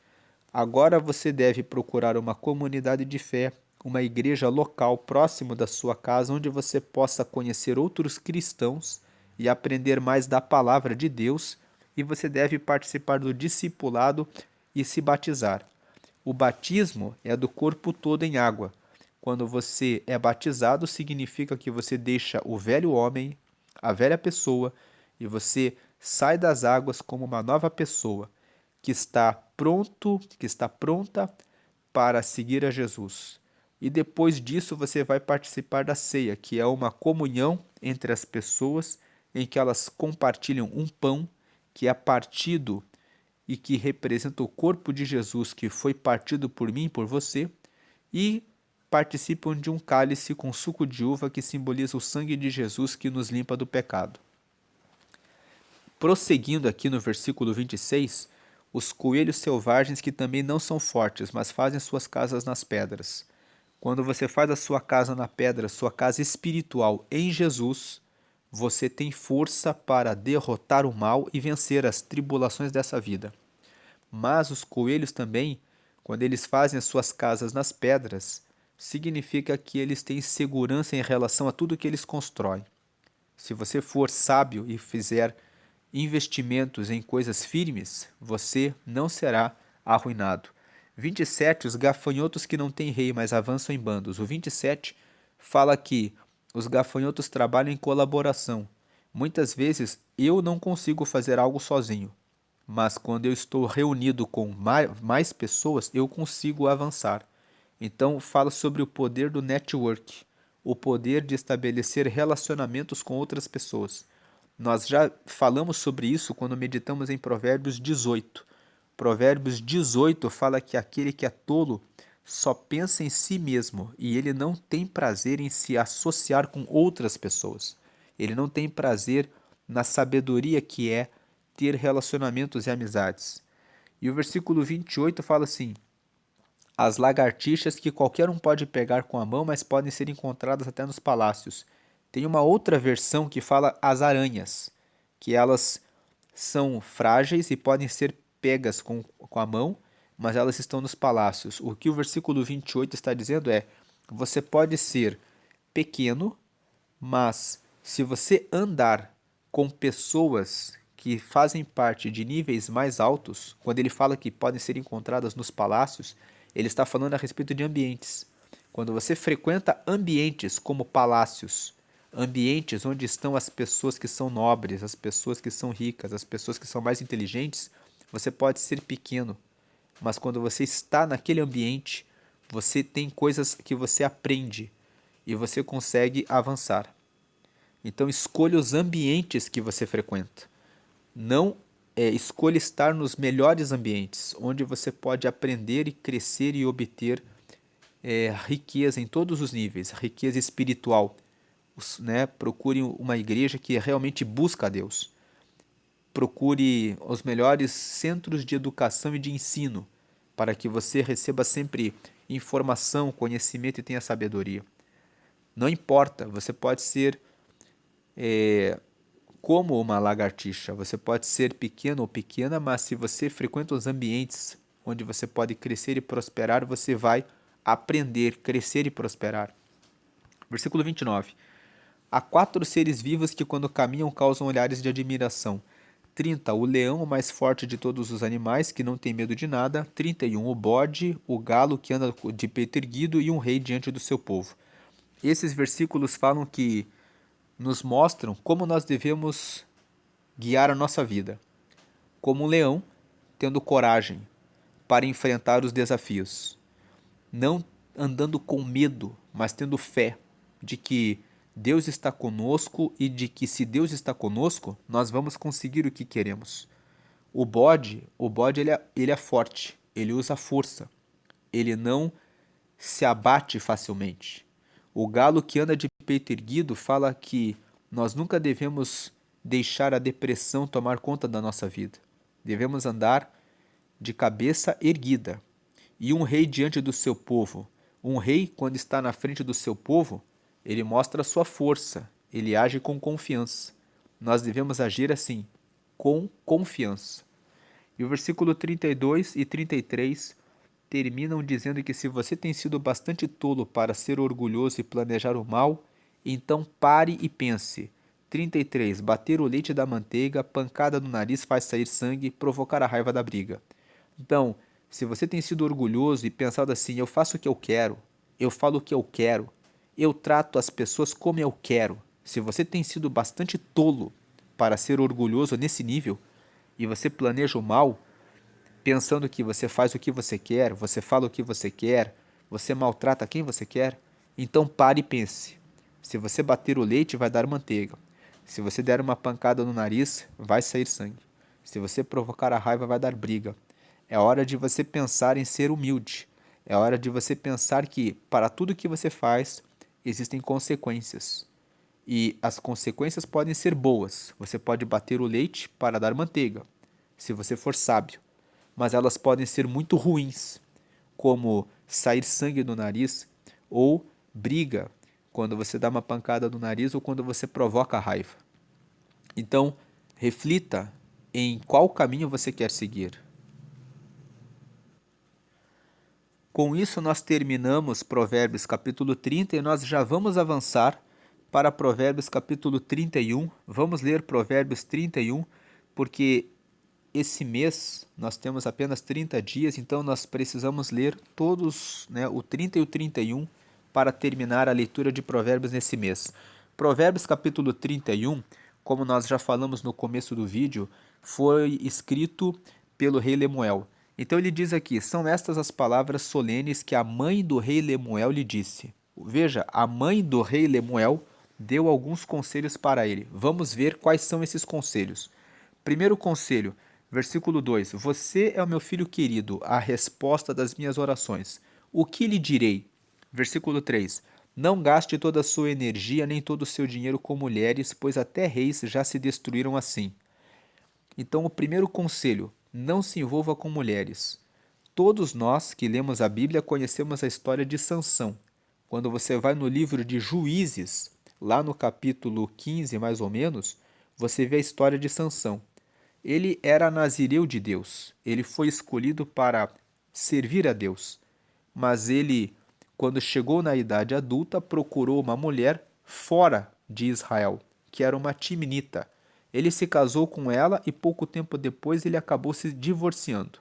Agora você deve procurar uma comunidade de fé, uma igreja local próximo da sua casa, onde você possa conhecer outros cristãos e aprender mais da palavra de Deus, e você deve participar do discipulado e se batizar. O batismo é do corpo todo em água. Quando você é batizado, significa que você deixa o velho homem, a velha pessoa, e você sai das águas como uma nova pessoa que está pronto, que está pronta para seguir a Jesus. E depois disso você vai participar da ceia, que é uma comunhão entre as pessoas em que elas compartilham um pão que é partido e que representa o corpo de Jesus que foi partido por mim e por você, e participam de um cálice com suco de uva que simboliza o sangue de Jesus que nos limpa do pecado. Prosseguindo aqui no versículo 26, os coelhos selvagens que também não são fortes, mas fazem suas casas nas pedras. Quando você faz a sua casa na pedra, sua casa espiritual em Jesus, você tem força para derrotar o mal e vencer as tribulações dessa vida. Mas os coelhos também, quando eles fazem as suas casas nas pedras, significa que eles têm segurança em relação a tudo que eles constroem. Se você for sábio e fizer investimentos em coisas firmes, você não será arruinado. 27, os gafanhotos que não têm rei, mas avançam em bandos. O 27 fala que os gafanhotos trabalham em colaboração. Muitas vezes eu não consigo fazer algo sozinho, mas quando eu estou reunido com mais pessoas, eu consigo avançar. Então, fala sobre o poder do network, o poder de estabelecer relacionamentos com outras pessoas. Nós já falamos sobre isso quando meditamos em Provérbios 18. Provérbios 18 fala que aquele que é tolo só pensa em si mesmo e ele não tem prazer em se associar com outras pessoas. Ele não tem prazer na sabedoria que é ter relacionamentos e amizades. E o versículo 28 fala assim: as lagartixas que qualquer um pode pegar com a mão, mas podem ser encontradas até nos palácios. Tem uma outra versão que fala as aranhas, que elas são frágeis e podem ser pegas com a mão, mas elas estão nos palácios. O que o versículo 28 está dizendo é: você pode ser pequeno, mas se você andar com pessoas que fazem parte de níveis mais altos, quando ele fala que podem ser encontradas nos palácios, ele está falando a respeito de ambientes. Quando você frequenta ambientes como palácios, ambientes onde estão as pessoas que são nobres, as pessoas que são ricas, as pessoas que são mais inteligentes, você pode ser pequeno, mas quando você está naquele ambiente, você tem coisas que você aprende e você consegue avançar. Então escolha os ambientes que você frequenta. Não escolha estar nos melhores ambientes, onde você pode aprender e crescer e obter riqueza em todos os níveis, riqueza espiritual. Procure uma igreja que realmente busca a Deus. Procure os melhores centros de educação e de ensino, para que você receba sempre informação, conhecimento e tenha sabedoria. Não importa, você pode ser como uma lagartixa. Você pode ser pequeno ou pequena, mas se você frequenta os ambientes onde você pode crescer e prosperar, você vai aprender, crescer e prosperar. Versículo 29. Há 4 seres vivos que quando caminham causam olhares de admiração. 30. O leão, o mais forte de todos os animais, que não tem medo de nada. 31. O bode, o galo que anda de peito erguido e um rei diante do seu povo. Esses versículos falam que nos mostram como nós devemos guiar a nossa vida, como um leão tendo coragem para enfrentar os desafios, não andando com medo, mas tendo fé de que Deus está conosco e de que se Deus está conosco, nós vamos conseguir o que queremos. O bode ele é forte, ele usa força, ele não se abate facilmente. O galo que anda de peito erguido fala que nós nunca devemos deixar a depressão tomar conta da nossa vida. Devemos andar de cabeça erguida. E um rei diante do seu povo, um rei, quando está na frente do seu povo, ele mostra a sua força, ele age com confiança. Nós devemos agir assim, com confiança. E o versículo 32 e 33 terminam dizendo que se você tem sido bastante tolo para ser orgulhoso e planejar o mal, então pare e pense. 33. Bater o leite da manteiga, pancada no nariz faz sair sangue, provocar a raiva da briga. Então, se você tem sido orgulhoso e pensado assim, eu faço o que eu quero, eu falo o que eu quero, eu trato as pessoas como eu quero. Se você tem sido bastante tolo para ser orgulhoso nesse nível e você planeja o mal, pensando que você faz o que você quer, você fala o que você quer, você maltrata quem você quer, então pare e pense. Se você bater o leite, vai dar manteiga. Se você der uma pancada no nariz, vai sair sangue. Se você provocar a raiva, vai dar briga. É hora de você pensar em ser humilde. É hora de você pensar que, para tudo que você faz, existem consequências. E as consequências podem ser boas. Você pode bater o leite para dar manteiga, se você for sábio. Mas elas podem ser muito ruins, como sair sangue do nariz ou briga, quando você dá uma pancada no nariz ou quando você provoca a raiva. Então, reflita em qual caminho você quer seguir. Com isso, nós terminamos Provérbios capítulo 30 e nós já vamos avançar para Provérbios capítulo 31. Vamos ler Provérbios 31, porque esse mês nós temos apenas 30 dias, então nós precisamos ler todos, né, o 30 e o 31 para terminar a leitura de Provérbios nesse mês. Provérbios capítulo 31, como nós já falamos no começo do vídeo, foi escrito pelo rei Lemuel. Então ele diz aqui: são estas as palavras solenes que a mãe do rei Lemuel lhe disse. Veja, a mãe do rei Lemuel deu alguns conselhos para ele. Vamos ver quais são esses conselhos. Primeiro conselho, versículo 2: Você é o meu filho querido, a resposta das minhas orações. O que lhe direi? Versículo 3: Não gaste toda a sua energia nem todo o seu dinheiro com mulheres, pois até reis já se destruíram assim. Então, o primeiro conselho: não se envolva com mulheres. Todos nós que lemos a Bíblia conhecemos a história de Sansão. Quando você vai no livro de Juízes, lá no capítulo 15 mais ou menos, você vê a história de Sansão. Ele era nazireu de Deus, ele foi escolhido para servir a Deus, mas ele, quando chegou na idade adulta, procurou uma mulher fora de Israel, que era uma timinita. Ele se casou com ela e pouco tempo depois ele acabou se divorciando.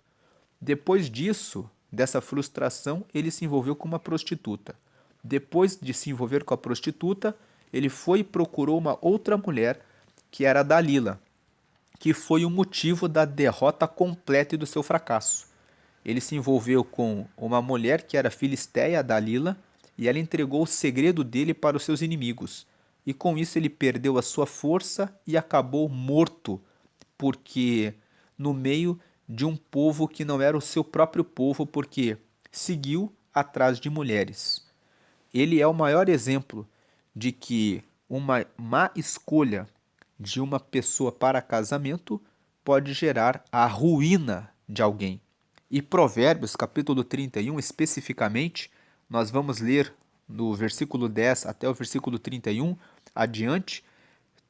Depois disso, dessa frustração, ele se envolveu com uma prostituta. Depois de se envolver com a prostituta, ele foi e procurou uma outra mulher, que era Dalila, que foi o motivo da derrota completa e do seu fracasso. Ele se envolveu com uma mulher que era filisteia, Dalila, e ela entregou o segredo dele para os seus inimigos. E com isso ele perdeu a sua força e acabou morto, porque no meio de um povo que não era o seu próprio povo, porque seguiu atrás de mulheres. Ele é o maior exemplo de que uma má escolha de uma pessoa para casamento pode gerar a ruína de alguém. E Provérbios, capítulo 31, especificamente, nós vamos ler no versículo 10 até o versículo 31 adiante,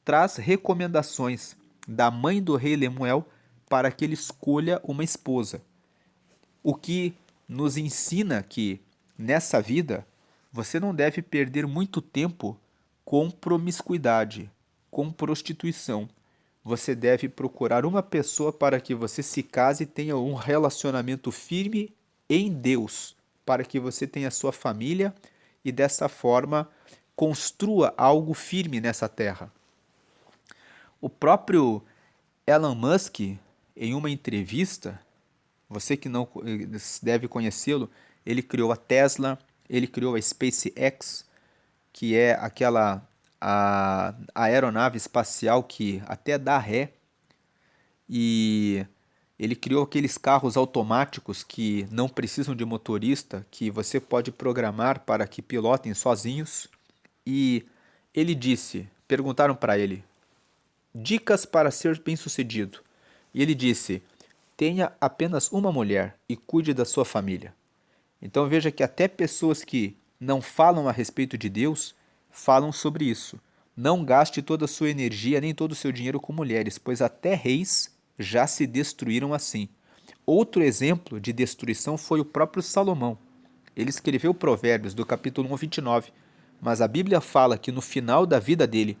traz recomendações da mãe do rei Lemuel para que ele escolha uma esposa. O que nos ensina que nessa vida você não deve perder muito tempo com promiscuidade, com prostituição. Você deve procurar uma pessoa para que você se case e tenha um relacionamento firme em Deus, para que você tenha sua família e dessa forma construa algo firme nessa terra. O próprio Elon Musk, em uma entrevista, você que não deve conhecê-lo, ele criou a Tesla, ele criou a SpaceX, que é aquela a aeronave espacial que até dá ré, e ele criou aqueles carros automáticos que não precisam de motorista, que você pode programar para que pilotem sozinhos. E ele disse, perguntaram para ele, dicas para ser bem-sucedido. E ele disse, tenha apenas uma mulher e cuide da sua família. Então veja que até pessoas que não falam a respeito de Deus falam sobre isso. Não gaste toda a sua energia nem todo o seu dinheiro com mulheres, pois até reis já se destruíram assim. Outro exemplo de destruição foi o próprio Salomão. Ele escreveu Provérbios do capítulo 1, 29, mas a Bíblia fala que no final da vida dele,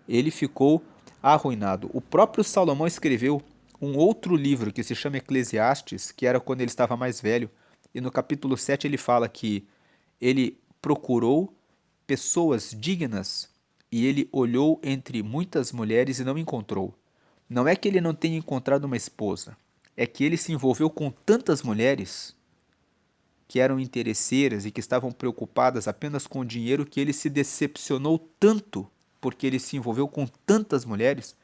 ele ficou arruinado. O próprio Salomão escreveu um outro livro que se chama Eclesiastes, que era quando ele estava mais velho, e no capítulo 7 ele fala que ele procurou pessoas dignas e ele olhou entre muitas mulheres e não encontrou. Não é que ele não tenha encontrado uma esposa, é que ele se envolveu com tantas mulheres que eram interesseiras e que estavam preocupadas apenas com o dinheiro que ele se decepcionou tanto porque ele se envolveu com tantas mulheres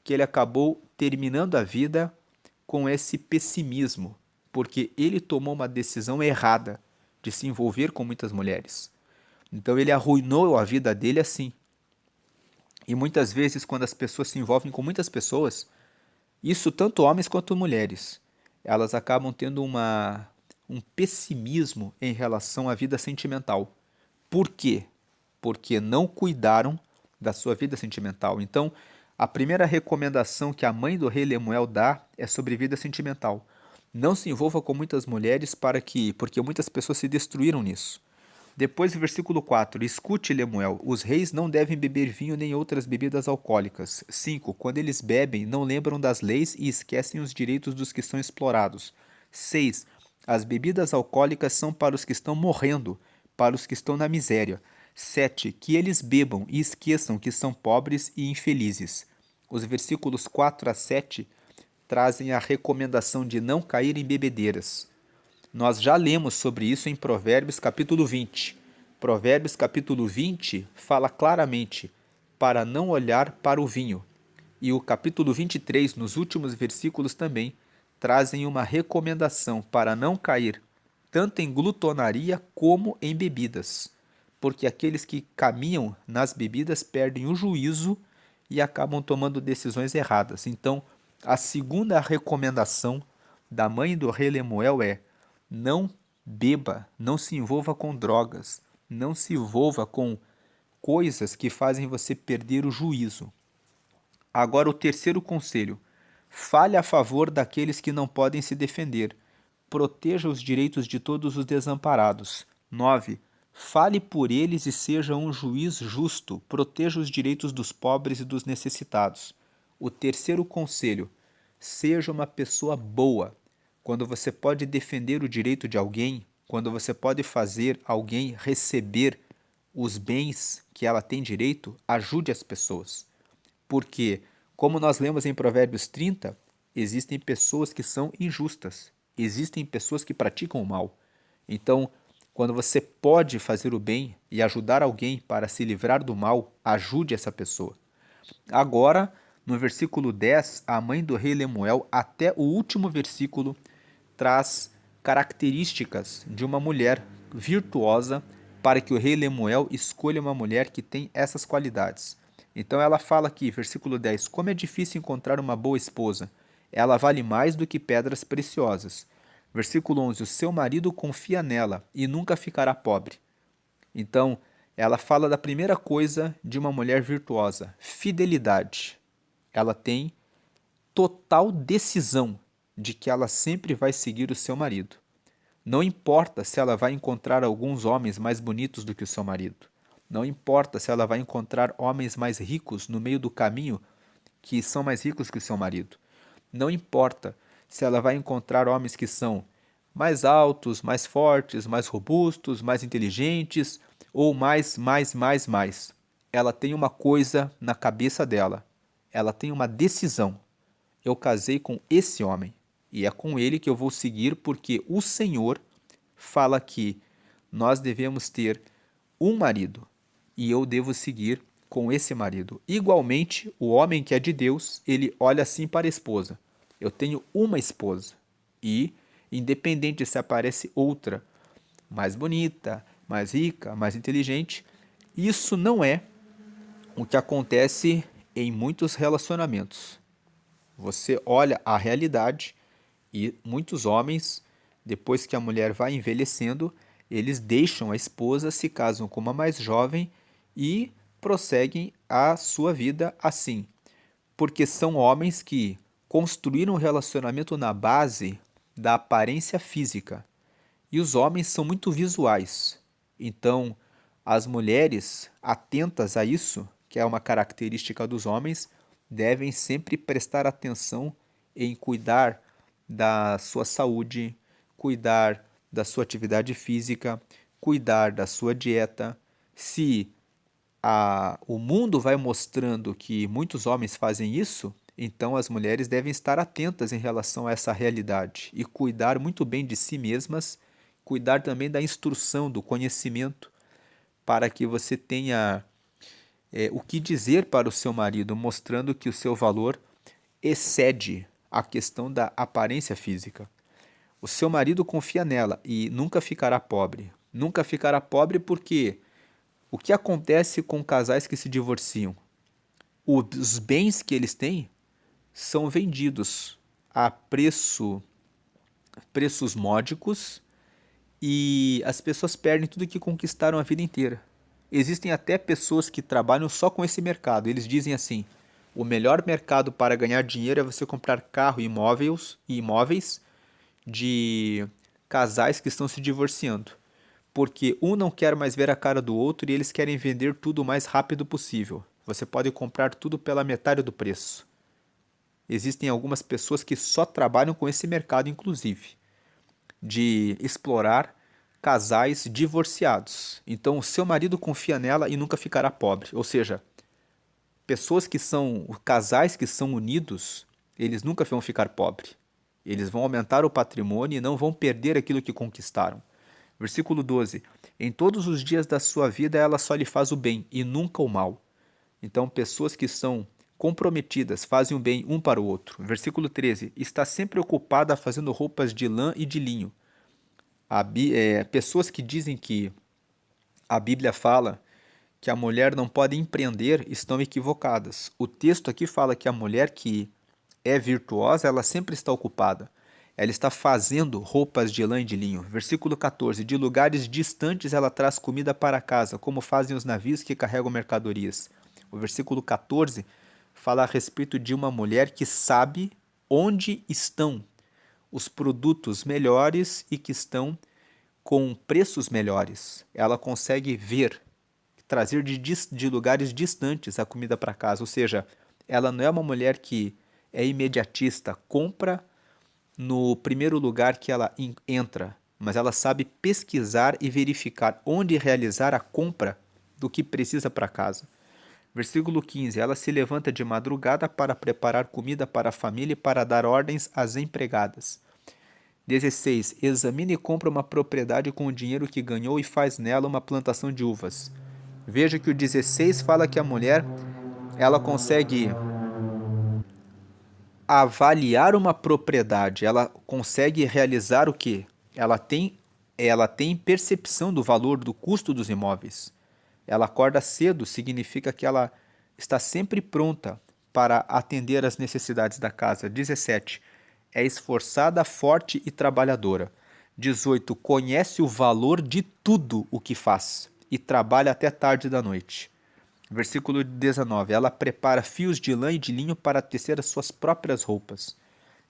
que ele acabou terminando a vida com esse pessimismo, porque ele tomou uma decisão errada de se envolver com muitas mulheres. Então ele arruinou a vida dele assim. E muitas vezes, quando as pessoas se envolvem com muitas pessoas, isso tanto homens quanto mulheres, elas acabam tendo um pessimismo em relação à vida sentimental. Por quê? Porque não cuidaram da sua vida sentimental. Então, a primeira recomendação que a mãe do rei Lemuel dá é sobre vida sentimental. Não se envolva com muitas mulheres porque muitas pessoas se destruíram nisso. Depois, versículo 4, escute, Lemuel, os reis não devem beber vinho nem outras bebidas alcoólicas. 5, quando eles bebem, não lembram das leis e esquecem os direitos dos que são explorados. 6, as bebidas alcoólicas são para os que estão morrendo, para os que estão na miséria. 7, que eles bebam e esqueçam que são pobres e infelizes. Os versículos 4 a 7 trazem a recomendação de não cair em bebedeiras. Nós já lemos sobre isso em Provérbios capítulo 20. Provérbios capítulo 20 fala claramente para não olhar para o vinho. E o capítulo 23, nos últimos versículos também, trazem uma recomendação para não cair tanto em glutonaria como em bebidas. Porque aqueles que caminham nas bebidas perdem o juízo e acabam tomando decisões erradas. Então, a segunda recomendação da mãe do rei Lemuel é: não beba, não se envolva com drogas, não se envolva com coisas que fazem você perder o juízo. Agora, o terceiro conselho: fale a favor daqueles que não podem se defender. Proteja os direitos de todos os desamparados. 9. Fale por eles e seja um juiz justo. Proteja os direitos dos pobres e dos necessitados. O terceiro conselho: seja uma pessoa boa. Quando você pode defender o direito de alguém, quando você pode fazer alguém receber os bens que ela tem direito, ajude as pessoas. Porque, como nós lemos em Provérbios 30, existem pessoas que são injustas, existem pessoas que praticam o mal. Então, quando você pode fazer o bem e ajudar alguém para se livrar do mal, ajude essa pessoa. Agora, no versículo 10, a mãe do rei Lemuel, até o último versículo, traz características de uma mulher virtuosa para que o rei Lemuel escolha uma mulher que tem essas qualidades. Então ela fala aqui, versículo 10, como é difícil encontrar uma boa esposa. Ela vale mais do que pedras preciosas. Versículo 11, o seu marido confia nela e nunca ficará pobre. Então, ela fala da primeira coisa de uma mulher virtuosa, fidelidade. Ela tem total decisão de que ela sempre vai seguir o seu marido. Não importa se ela vai encontrar alguns homens mais bonitos do que o seu marido. Não importa se ela vai encontrar homens mais ricos no meio do caminho que são mais ricos que o seu marido. Não importa se ela vai encontrar homens que são mais altos, mais fortes, mais robustos, mais inteligentes ou mais. Ela tem uma coisa na cabeça dela. Ela tem uma decisão. Eu casei com esse homem e é com ele que eu vou seguir porque o Senhor fala que nós devemos ter um marido e eu devo seguir com esse marido. Igualmente, o homem que é de Deus, ele olha assim para a esposa. Eu tenho uma esposa e, independente se aparece outra mais bonita, mais rica, mais inteligente, isso não é o que acontece em muitos relacionamentos. Você olha a realidade e muitos homens, depois que a mulher vai envelhecendo, eles deixam a esposa, se casam com uma mais jovem e prosseguem a sua vida assim. Porque são homens que construíram um relacionamento na base da aparência física. E os homens são muito visuais. Então, as mulheres, atentas a isso, que é uma característica dos homens, devem sempre prestar atenção em cuidar da sua saúde, cuidar da sua atividade física, cuidar da sua dieta. Se o mundo vai mostrando que muitos homens fazem isso, então as mulheres devem estar atentas em relação a essa realidade e cuidar muito bem de si mesmas, cuidar também da instrução, do conhecimento, para que você tenha o que dizer para o seu marido, mostrando que o seu valor excede a questão da aparência física. O seu marido confia nela e nunca ficará pobre. Nunca ficará pobre porque o que acontece com casais que se divorciam? Os bens que eles têm são vendidos a preços módicos e as pessoas perdem tudo que conquistaram a vida inteira. Existem até pessoas que trabalham só com esse mercado. Eles dizem assim: o melhor mercado para ganhar dinheiro é você comprar carro e imóveis de casais que estão se divorciando. Porque um não quer mais ver a cara do outro e eles querem vender tudo o mais rápido possível. Você pode comprar tudo pela metade do preço. Existem algumas pessoas que só trabalham com esse mercado, inclusive, de explorar casais divorciados. Então, o seu marido confia nela e nunca ficará pobre. Ou seja, casais que são unidos, eles nunca vão ficar pobres. Eles vão aumentar o patrimônio e não vão perder aquilo que conquistaram. Versículo 12: em todos os dias da sua vida ela só lhe faz o bem e nunca o mal. Então, pessoas que são comprometidas fazem o bem um para o outro. Versículo 13: está sempre ocupada fazendo roupas de lã e de linho. Pessoas que dizem que a Bíblia fala que a mulher não pode empreender estão equivocadas. O texto aqui fala que a mulher que é virtuosa, ela sempre está ocupada. Ela está fazendo roupas de lã e de linho. Versículo 14: de lugares distantes ela traz comida para casa, como fazem os navios que carregam mercadorias. O versículo 14 fala a respeito de uma mulher que sabe onde estão os produtos melhores e que estão com preços melhores. Ela consegue ver, trazer de lugares distantes a comida para casa. Ou seja, ela não é uma mulher que é imediatista, compra no primeiro lugar que ela entra, mas ela sabe pesquisar e verificar onde realizar a compra do que precisa para casa. Versículo 15: ela se levanta de madrugada para preparar comida para a família e para dar ordens às empregadas. 16: examina e compra uma propriedade com o dinheiro que ganhou e faz nela uma plantação de uvas. Veja que o 16 fala que a mulher ela consegue avaliar uma propriedade, ela consegue realizar o quê? Ela tem percepção do valor, do custo dos imóveis. Ela acorda cedo, significa que ela está sempre pronta para atender às necessidades da casa. 17. É esforçada, forte e trabalhadora. 18. Conhece o valor de tudo o que faz e trabalha até tarde da noite. Versículo 19. Ela prepara fios de lã e de linho para tecer as suas próprias roupas.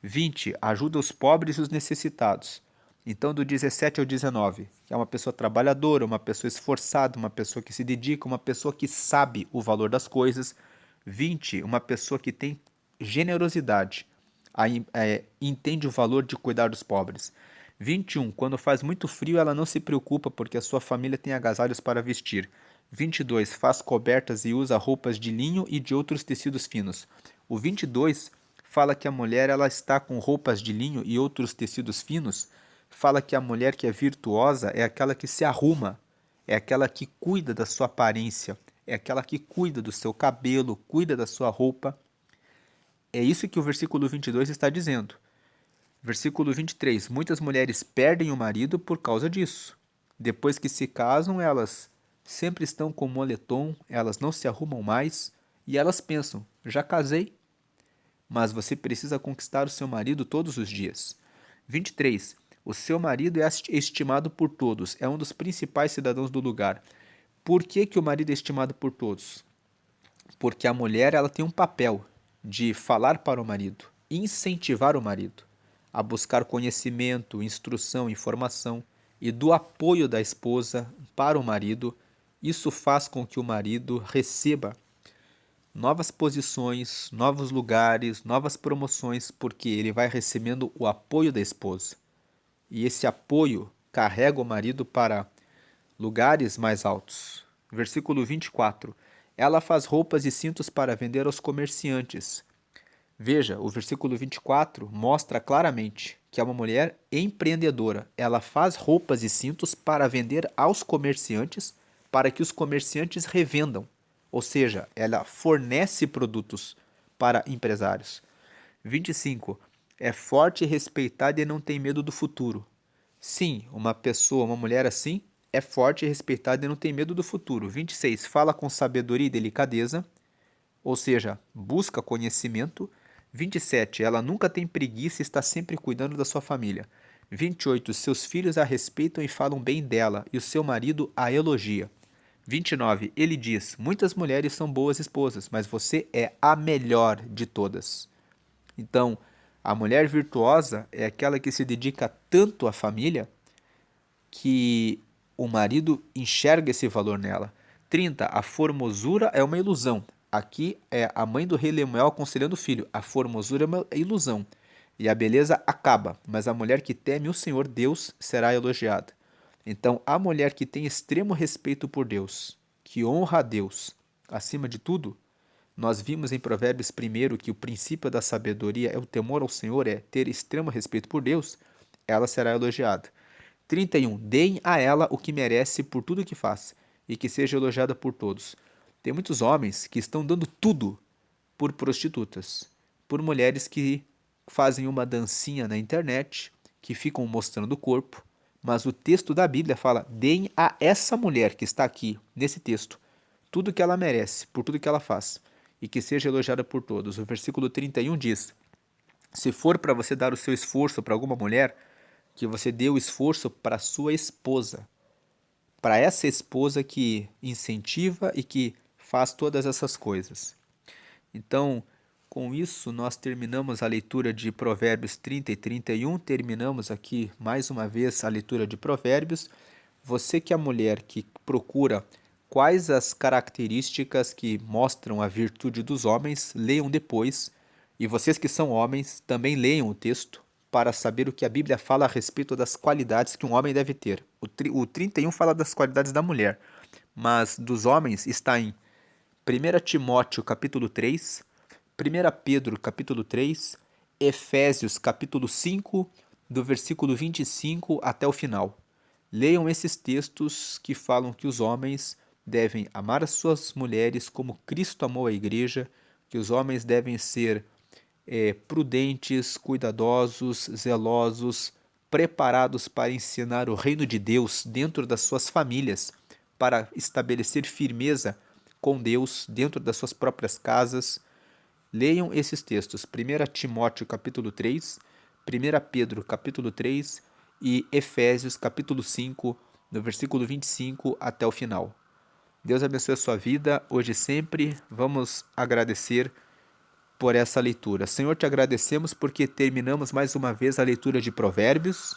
20. Ajuda os pobres e os necessitados. Então, do 17 ao 19, é uma pessoa trabalhadora, uma pessoa esforçada, uma pessoa que se dedica, uma pessoa que sabe o valor das coisas. 20. Uma pessoa que tem generosidade, entende o valor de cuidar dos pobres. 21. Quando faz muito frio, ela não se preocupa, porque a sua família tem agasalhos para vestir. 22. Faz cobertas e usa roupas de linho e de outros tecidos finos. O 22 fala que a mulher ela está com roupas de linho e outros tecidos finos. Fala que a mulher que é virtuosa é aquela que se arruma, é aquela que cuida da sua aparência, é aquela que cuida do seu cabelo, cuida da sua roupa. É isso que o versículo 22 está dizendo. Versículo 23. Muitas mulheres perdem o marido por causa disso. Depois que se casam, elas sempre estão com moletom, elas não se arrumam mais e elas pensam: já casei, mas você precisa conquistar o seu marido todos os dias. 23. O seu marido é estimado por todos, é um dos principais cidadãos do lugar. Por que, que o marido é estimado por todos? Porque a mulher ela tem um papel de falar para o marido, incentivar o marido a buscar conhecimento, instrução, informação e do apoio da esposa para o marido. Isso faz com que o marido receba novas posições, novos lugares, novas promoções, porque ele vai recebendo o apoio da esposa. E esse apoio carrega o marido para lugares mais altos. Versículo 24. Ela faz roupas e cintos para vender aos comerciantes. Veja, o versículo 24 mostra claramente que é uma mulher empreendedora. Ela faz roupas e cintos para vender aos comerciantes, para que os comerciantes revendam. Ou seja, ela fornece produtos para empresários. 25. É forte e respeitada e não tem medo do futuro. Sim, uma pessoa, uma mulher assim, é forte e respeitada e não tem medo do futuro. 26. Fala com sabedoria e delicadeza, ou seja, busca conhecimento. 27. Ela nunca tem preguiça e está sempre cuidando da sua família. 28. Seus filhos a respeitam e falam bem dela, e o seu marido a elogia. 29. Ele diz: muitas mulheres são boas esposas, mas você é a melhor de todas. Então, a mulher virtuosa é aquela que se dedica tanto à família que o marido enxerga esse valor nela. 30. A formosura é uma ilusão. Aqui é a mãe do rei Lemuel aconselhando o filho. A formosura é uma ilusão. E a beleza acaba, mas a mulher que teme o Senhor Deus será elogiada. Então, a mulher que tem extremo respeito por Deus, que honra a Deus acima de tudo, nós vimos em Provérbios primeiro que o princípio da sabedoria é o temor ao Senhor, é ter extremo respeito por Deus, ela será elogiada. 31. Deem a ela o que merece por tudo o que faz, e que seja elogiada por todos. Tem muitos homens que estão dando tudo por prostitutas, por mulheres que fazem uma dancinha na internet, que ficam mostrando o corpo, mas o texto da Bíblia fala: deem a essa mulher que está aqui, nesse texto, tudo que ela merece, por tudo que ela faz, e que seja elogiada por todos. O versículo 31 diz: se for para você dar o seu esforço para alguma mulher, que você dê o esforço para sua esposa, para essa esposa que incentiva e que faz todas essas coisas. Então, com isso, nós terminamos a leitura de Provérbios 30 e 31. Terminamos aqui mais uma vez a leitura de Provérbios. Você que é a mulher que procura quais as características que mostram a virtude dos homens, leiam depois. E vocês que são homens, também leiam o texto para saber o que a Bíblia fala a respeito das qualidades que um homem deve ter. O 31 fala das qualidades da mulher, mas dos homens está em 1 Timóteo capítulo 3, 1 Pedro capítulo 3, Efésios capítulo 5, do versículo 25 até o final. Leiam esses textos que falam que os homens devem amar as suas mulheres como Cristo amou a igreja, que os homens devem ser prudentes, cuidadosos, zelosos, preparados para ensinar o reino de Deus dentro das suas famílias, para estabelecer firmeza com Deus dentro das suas próprias casas. Leiam esses textos, 1 Timóteo capítulo 3, 1 Pedro capítulo 3 e Efésios capítulo 5, no versículo 25 até o final. Deus abençoe a sua vida, hoje e sempre. Vamos agradecer por essa leitura. Senhor, te agradecemos porque terminamos mais uma vez a leitura de Provérbios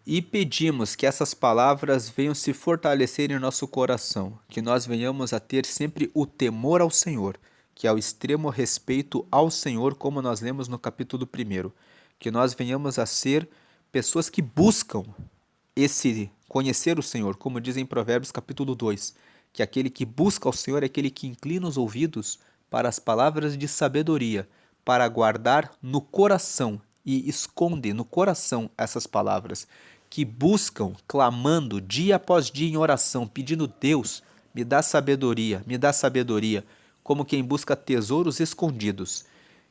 e pedimos que essas palavras venham se fortalecer em nosso coração, que nós venhamos a ter sempre o temor ao Senhor, que é o extremo respeito ao Senhor, como nós lemos no capítulo 1. que nós venhamos a ser pessoas que buscam esse conhecer o Senhor, como diz em Provérbios capítulo 2, que aquele que busca o Senhor é aquele que inclina os ouvidos para as palavras de sabedoria, para guardar no coração e esconde no coração essas palavras, que buscam, clamando dia após dia em oração, pedindo: Deus, me dá sabedoria, como quem busca tesouros escondidos.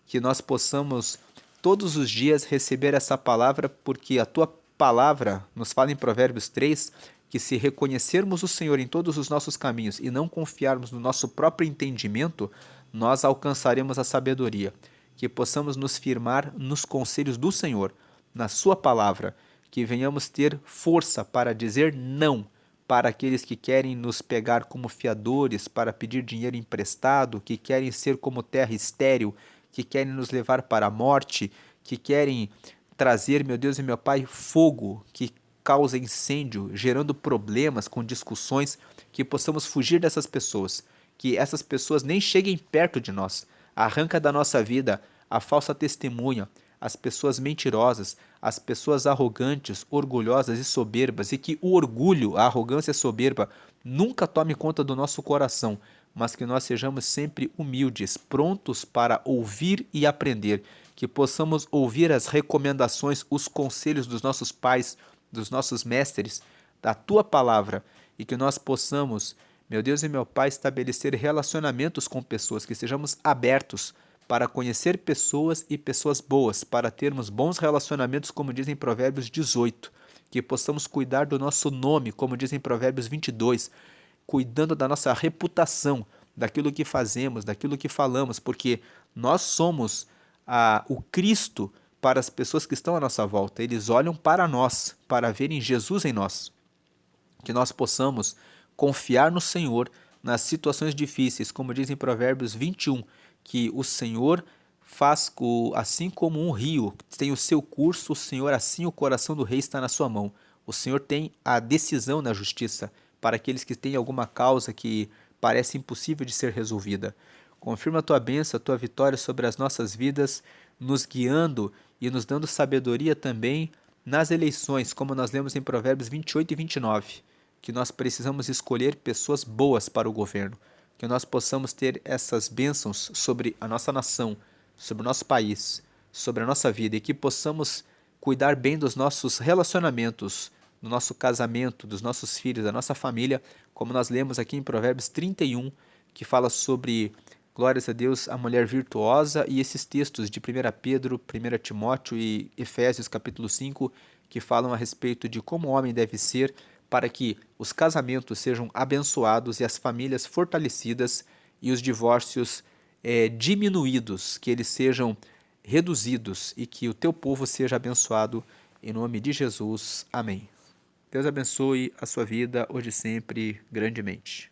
Que nós possamos todos os dias receber essa palavra, porque a tua palavra nos fala em Provérbios 3 que se reconhecermos o Senhor em todos os nossos caminhos e não confiarmos no nosso próprio entendimento, nós alcançaremos a sabedoria. Que possamos nos firmar nos conselhos do Senhor, na sua palavra, que venhamos ter força para dizer não para aqueles que querem nos pegar como fiadores, para pedir dinheiro emprestado, que querem ser como terra estéril, que querem nos levar para a morte, que querem trazer, meu Deus e meu Pai, fogo que causa incêndio, gerando problemas com discussões, que possamos fugir dessas pessoas, que essas pessoas nem cheguem perto de nós. Arranca da nossa vida a falsa testemunha, as pessoas mentirosas, as pessoas arrogantes, orgulhosas e soberbas, e que o orgulho, a arrogância e a soberba nunca tome conta do nosso coração, mas que nós sejamos sempre humildes, prontos para ouvir e aprender, que possamos ouvir as recomendações, os conselhos dos nossos pais, dos nossos mestres, da tua palavra, e que nós possamos, meu Deus e meu Pai, estabelecer relacionamentos com pessoas, que sejamos abertos para conhecer pessoas e pessoas boas, para termos bons relacionamentos, como diz em Provérbios 18, que possamos cuidar do nosso nome, como diz em Provérbios 22, cuidando da nossa reputação, daquilo que fazemos, daquilo que falamos, porque nós somos o Cristo para as pessoas que estão à nossa volta. Eles olham para nós, para verem Jesus em nós. Que nós possamos confiar no Senhor nas situações difíceis, como diz em Provérbios 21, que o Senhor faz assim como um rio tem o seu curso, o Senhor assim o coração do rei está na sua mão. O Senhor tem a decisão na justiça para aqueles que têm alguma causa que parece impossível de ser resolvida. Confirma a tua bênção, a tua vitória sobre as nossas vidas, nos guiando e nos dando sabedoria também nas eleições, como nós lemos em Provérbios 28 e 29, que nós precisamos escolher pessoas boas para o governo, que nós possamos ter essas bênçãos sobre a nossa nação, sobre o nosso país, sobre a nossa vida, e que possamos cuidar bem dos nossos relacionamentos, do nosso casamento, dos nossos filhos, da nossa família, como nós lemos aqui em Provérbios 31, que fala sobre, glórias a Deus, a mulher virtuosa, e esses textos de 1 Pedro, 1 Timóteo e Efésios capítulo 5, que falam a respeito de como o homem deve ser para que os casamentos sejam abençoados e as famílias fortalecidas e os divórcios diminuídos, que eles sejam reduzidos e que o teu povo seja abençoado em nome de Jesus. Amém. Deus abençoe a sua vida hoje e sempre grandemente.